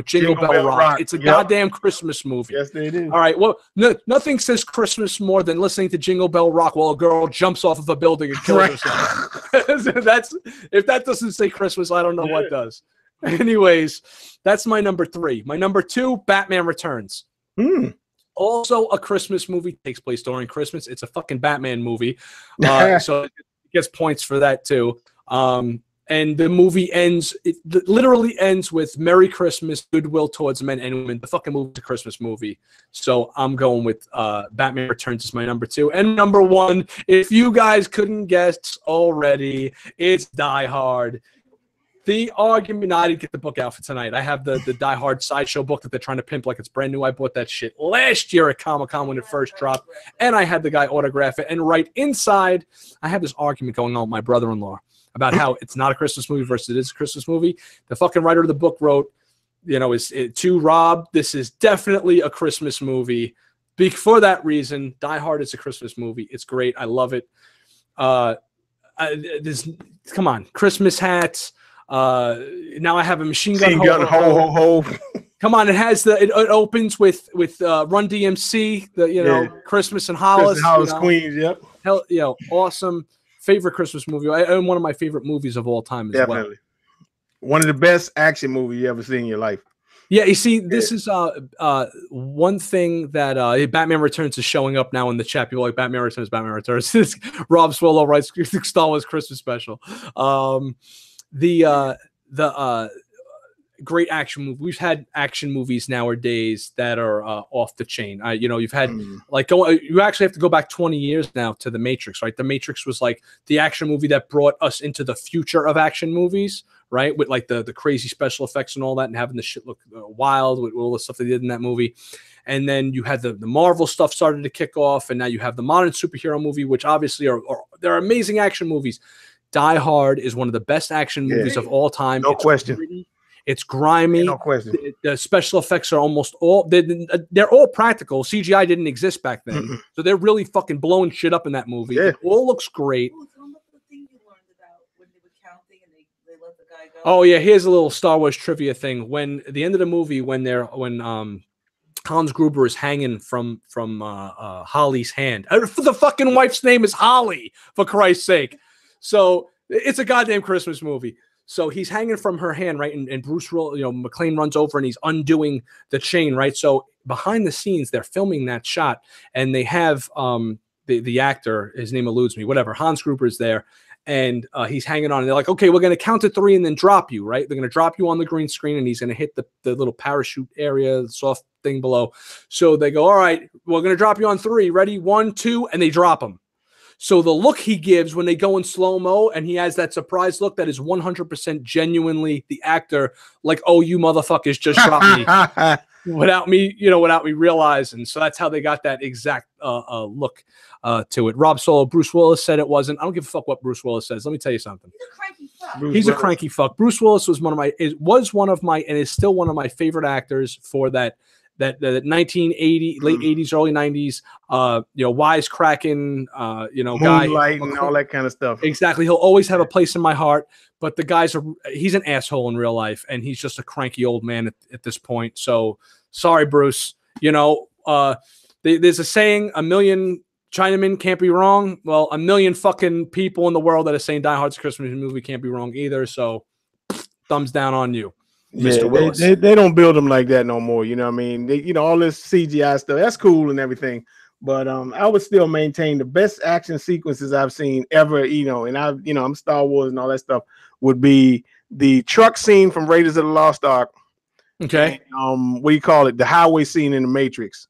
Jingle Bell Rock. It's a goddamn Christmas movie. Yes, they do. All right. Well, nothing says Christmas more than listening to Jingle Bell Rock while a girl jumps off of a building and kills herself. If that doesn't say Christmas, I don't know what does. Anyways, that's my number 3. My number 2, Batman Returns. Also a Christmas movie, takes place during Christmas. It's a fucking Batman movie. So it gets points for that too. And the movie literally ends with Merry Christmas, goodwill towards men and women. The fucking movie's a Christmas movie. So I'm going with Batman Returns is my number 2. And number 1, if you guys couldn't guess already, it's Die Hard. The argument, I didn't get the book out for tonight. I have the Die Hard sideshow book that they're trying to pimp like it's brand new. I bought that shit last year at Comic-Con when it first dropped, and I had the guy autograph it. And right inside, I have this argument going on with my brother-in-law about how it's not a Christmas movie versus it is a Christmas movie. The fucking writer of the book wrote, to Rob, this is definitely a Christmas movie. For that reason, Die Hard is a Christmas movie. It's great. I love it. Come on, Christmas hats. Now I have a machine gun. Ho, ho, ho. Come on, it opens with Run DMC, Christmas and Hollis. Queens, yep. Hell, awesome. Favorite Christmas movie, and one of my favorite movies of all time as well. One of the best action movies you ever seen in your life. Yeah, you see, this is one thing that Batman Returns is showing up now in the chat. People are like Batman Returns, Batman Returns. Rob Swallow writes Star Wars Christmas special. great action movie. We've had action movies nowadays that are off the chain. You know, you've had like you actually have to go back 20 years now to The Matrix, right? The Matrix was like the action movie that brought us into the future of action movies, right? With like the crazy special effects and all that, and having the shit look wild with all the stuff they did in that movie. And then you had the Marvel stuff started to kick off, and now you have the modern superhero movie, which obviously they're amazing action movies. Die Hard is one of the best action movies of all time. No question. Gritty, it's grimy. No question. The special effects are almost all they're all practical. CGI didn't exist back then, so they're really fucking blowing shit up in that movie. Yeah. It all looks great. Oh, so look at the thing you learned about when they were counting and they let the guy go. Oh yeah, here's a little Star Wars trivia thing. When at the end of the movie, when Hans Gruber is hanging from Holly's hand. The fucking wife's name is Holly, for Christ's sake. So it's a goddamn Christmas movie. So he's hanging from her hand, right? And Bruce, McClane runs over and he's undoing the chain, right? So behind the scenes, they're filming that shot, and they have the actor, his name eludes me, whatever. Hans Gruber is there, and he's hanging on. And they're like, okay, we're going to count to 3 and then drop you, right? They're going to drop you on the green screen, and he's going to hit the little parachute area, the soft thing below. So they go, all right, we're going to drop you on 3. Ready? 1, 2, and they drop him. So the look he gives when they go in slow-mo and he has that surprise look that is 100% genuinely the actor, like, oh, you motherfuckers just dropped me without me realizing. So that's how they got that exact look to it. Rob Solo, Bruce Willis said it wasn't. I don't give a fuck what Bruce Willis says. Let me tell you something. He's a cranky fuck. He's a cranky fuck. Bruce Willis was one of my and is still one of my favorite actors for that 1980 late 80s early 90s wisecracking guy, Moonlight and all that kind of stuff. Exactly. He'll always have a place in my heart, but he's an asshole in real life, and he's just a cranky old man at this point. So sorry, Bruce. There's a saying, a million Chinamen can't be wrong. Well, a million fucking people in the world that are saying Die Hard's a Christmas movie can't be wrong either. So thumbs down on you, Mr. Willis. They don't build them like that no more. You know what I mean? All this CGI stuff, that's cool and everything. But I would still maintain the best action sequences I've seen ever, and I'm Star Wars and all that stuff, would be the truck scene from Raiders of the Lost Ark. Okay. And, what do you call it? The highway scene in The Matrix.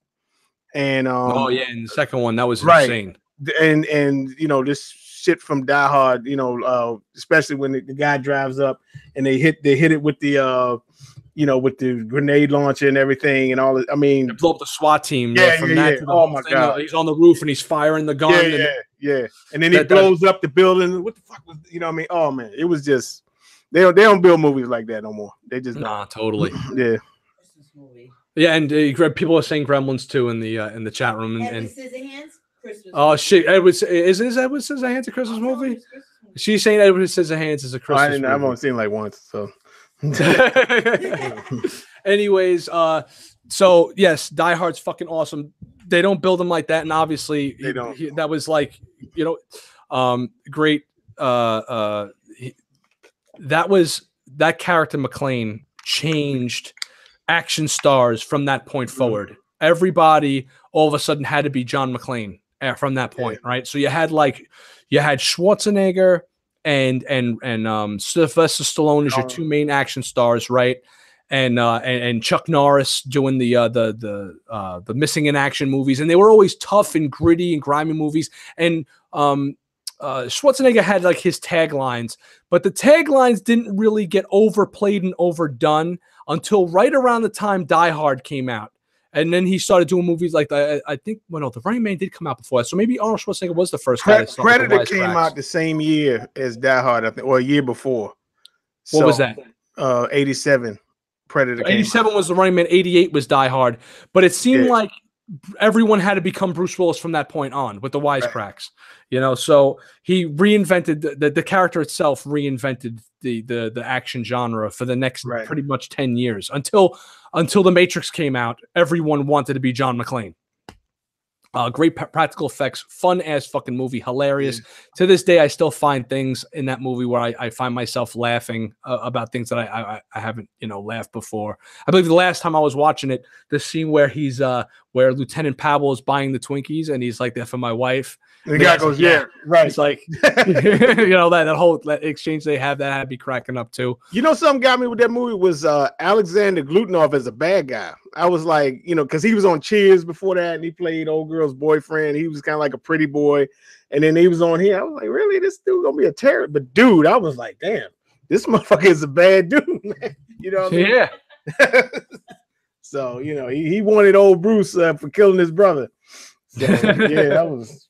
And oh yeah, and the second one, that was insane. And this shit from Die Hard, especially when the guy drives up and they hit it with the with the grenade launcher and everything and all that. I mean, they blow up the SWAT team. Yeah. Oh my God. He's on the roof and he's firing the gun. Yeah. And then he blows up the building. What the fuck was, I mean? Oh man, it was just, they don't build movies like that no more. They just don't. Totally. Yeah. Christmas movie. Yeah, and people are saying Gremlins too in the chat room. Edward Scissorhands, Christmas. Oh shit! Edward Scissorhands a Christmas movie? She's saying Edward Scissorhands is a Christmas movie. I've only seen like once. So, anyways, so yes, Die Hard's fucking awesome. They don't build them like that, and obviously they don't. That was like great. That character McClane changed action stars from that point forward. Everybody all of a sudden had to be John McClane from that point, right? So you had Schwarzenegger and Sylvester Stallone as your two main action stars, right? And Chuck Norris doing the missing in action movies, and they were always tough and gritty and grimy movies. And Schwarzenegger had like his taglines, but the taglines didn't really get overplayed and overdone until right around the time Die Hard came out. And then he started doing movies like the Running Man did come out before that. So maybe Arnold Schwarzenegger was the first guy. Predator came out the same year as Die Hard, I think, or a year before. What was that? 87. Predator. 87 was the Running Man. 88 was Die Hard. But it seemed like everyone had to become Bruce Willis from that point on with the wisecracks. So he reinvented the character itself, reinvented the action genre for the next pretty much 10 years until The Matrix came out. Everyone wanted to be John McClane. Great practical effects, fun ass fucking movie, hilarious. To this day, I still find things in that movie where I find myself laughing about things that I haven't laughed before. I believe the last time I was watching it, the scene where he's where Lieutenant Pavel is buying the Twinkies and he's like, "They're for my wife." The guy goes, "Yeah, right." It's like, you know, that whole exchange they have, that had me cracking up too. You know, something got me with that movie was Alexander Glutenov as a bad guy. I was like, you know, because he was on Cheers before that, and he played old girl's boyfriend. He was kind of like a pretty boy, and then he was on here. I was like, really, this dude gonna be a terror? But dude, I was like, damn, this motherfucker is a bad dude, man. You know what I mean? Yeah. So, you know, he wanted old Bruce for killing his brother. So, yeah, that was,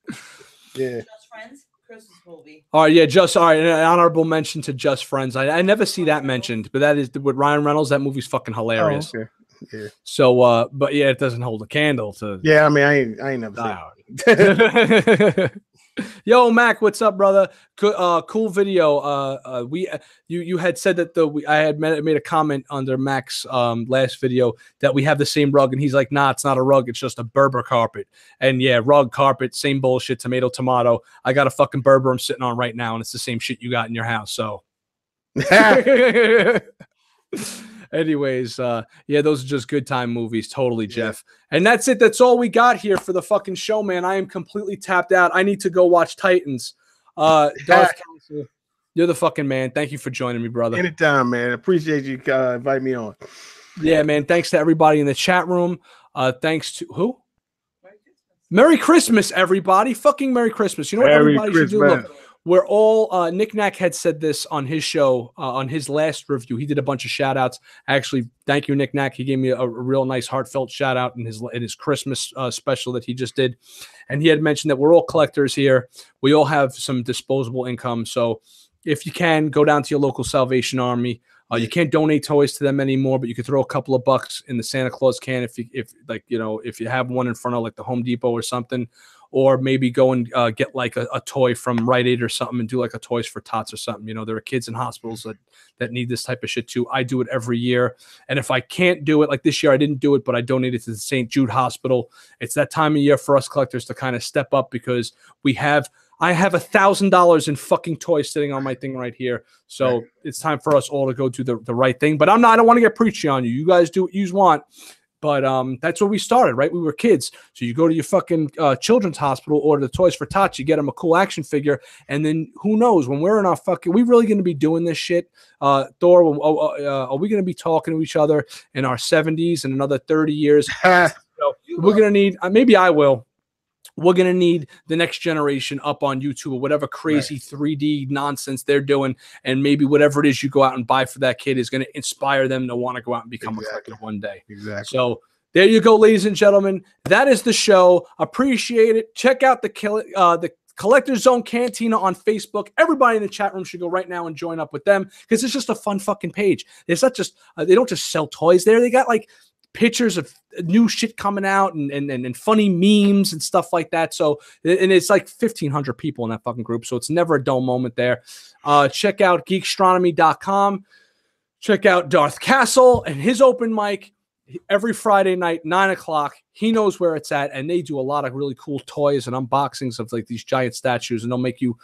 yeah. Just Friends, Christmas movie. All right, yeah, just all right. An honorable mention to Just Friends. I never see that mentioned, but that is with Ryan Reynolds. That movie's fucking hilarious. Oh, okay. Yeah. So, but yeah, it doesesn't hold a candle to. Yeah, I mean, I ain't never seen it. Yo, Mac, what's up, brother? Cool video. You had said that I had made a comment under Mac's last video that we have the same rug, and he's like, "Nah, it's not a rug, it's just a Berber carpet." And yeah, rug, carpet, same bullshit. Tomato, tomato. I got a fucking Berber I'm sitting on right now, and it's the same shit you got in your house. So. Anyways, yeah, those are just good time movies. Totally, Jeff. And that's it. That's all we got here for the fucking show, man. I am completely tapped out. I need to go watch Titans. Darth Council, you're the fucking man. Thank you for joining me, brother. Anytime, man. Appreciate you inviting me on. Yeah, man. Thanks to everybody in the chat room. Thanks to who? Merry Christmas, everybody. Fucking Merry Christmas. You know what everybody should do? Look, we're all Nick Knack had said this on his show, on his last review. He did a bunch of shout outs. Actually, thank you, Nick Knack. He gave me a real nice heartfelt shout out in his Christmas special that he just did. And he had mentioned that we're all collectors here. We all have some disposable income. So if you can, go down to your local Salvation Army. You can't donate toys to them anymore, but you could throw a couple of bucks in the Santa Claus can if you have one in front of like the Home Depot or something. Or maybe go and get like a toy from Rite Aid or something and do like a Toys for Tots or something. You know, there are kids in hospitals that need this type of shit too. I do it every year. And if I can't do it, like this year I didn't do it, but I donated to the St. Jude Hospital. It's that time of year for us collectors to kind of step up because I have $1,000 in fucking toys sitting on my thing right here. So it's time for us all to go do the right thing. But I don't want to get preachy on you. You guys do what you want. But that's where we started, right? We were kids. So you go to your fucking children's hospital, order the Toys for Tots, you get them a cool action figure, and then who knows, when we're in our fucking, we really going to be doing this shit? Thor, are we going to be talking to each other in our 70s in another 30 years? So we're going to need, maybe I will. We're going to need the next generation up on YouTube or whatever crazy 3D nonsense they're doing. And maybe whatever it is you go out and buy for that kid is going to inspire them to want to go out and become a collector one day. Exactly. So there you go, ladies and gentlemen. That is the show. Appreciate it. Check out the Collector Zone Cantina on Facebook. Everybody in the chat room should go right now and join up with them because it's just a fun fucking page. It's not just, they don't just sell toys there. They got like pictures of new shit coming out and funny memes and stuff like that. So, and it's like 1,500 people in that fucking group. So it's never a dull moment there. Check out geekstronomy.com. Check out Darth Castle and his open mic every Friday night, 9 o'clock. He knows where it's at. And they do a lot of really cool toys and unboxings of like these giant statues, and they'll make you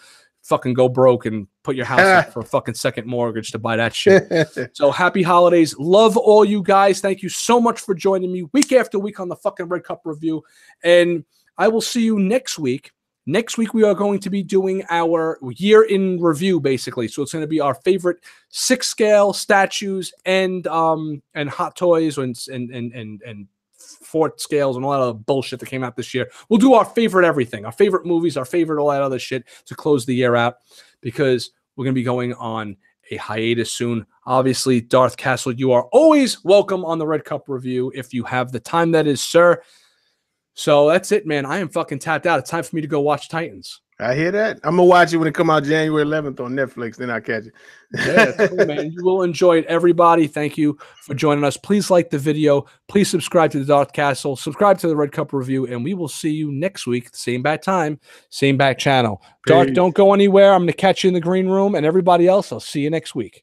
fucking go broke and put your house up for a fucking second mortgage to buy that shit. So happy holidays. Love all you guys. Thank you so much for joining me week after week on the fucking Red Cup Review. And I will see you next week. Next week, we are going to be doing our year in review, basically. So it's going to be our favorite 6-scale statues and hot toys and fort scales and all that other bullshit that came out this year. We'll do our favorite everything, our favorite movies, our favorite all that other shit to close the year out because we're going to be going on a hiatus soon. Obviously, Darth Castle, you are always welcome on the Red Cup Review if you have the time that is, sir. So that's it, man. I am fucking tapped out. It's time for me to go watch Titans. I hear that. I'm gonna watch it when it come out January 11th on Netflix. Then I'll catch it. Yeah, that's cool, man. You will enjoy it, everybody. Thank you for joining us. Please like the video. Please subscribe to the Darth Castle. Subscribe to the Red Cup Review, and we will see you next week. Same bat time, same bat channel. Darth, don't go anywhere. I'm gonna catch you in the green room, and everybody else, I'll see you next week.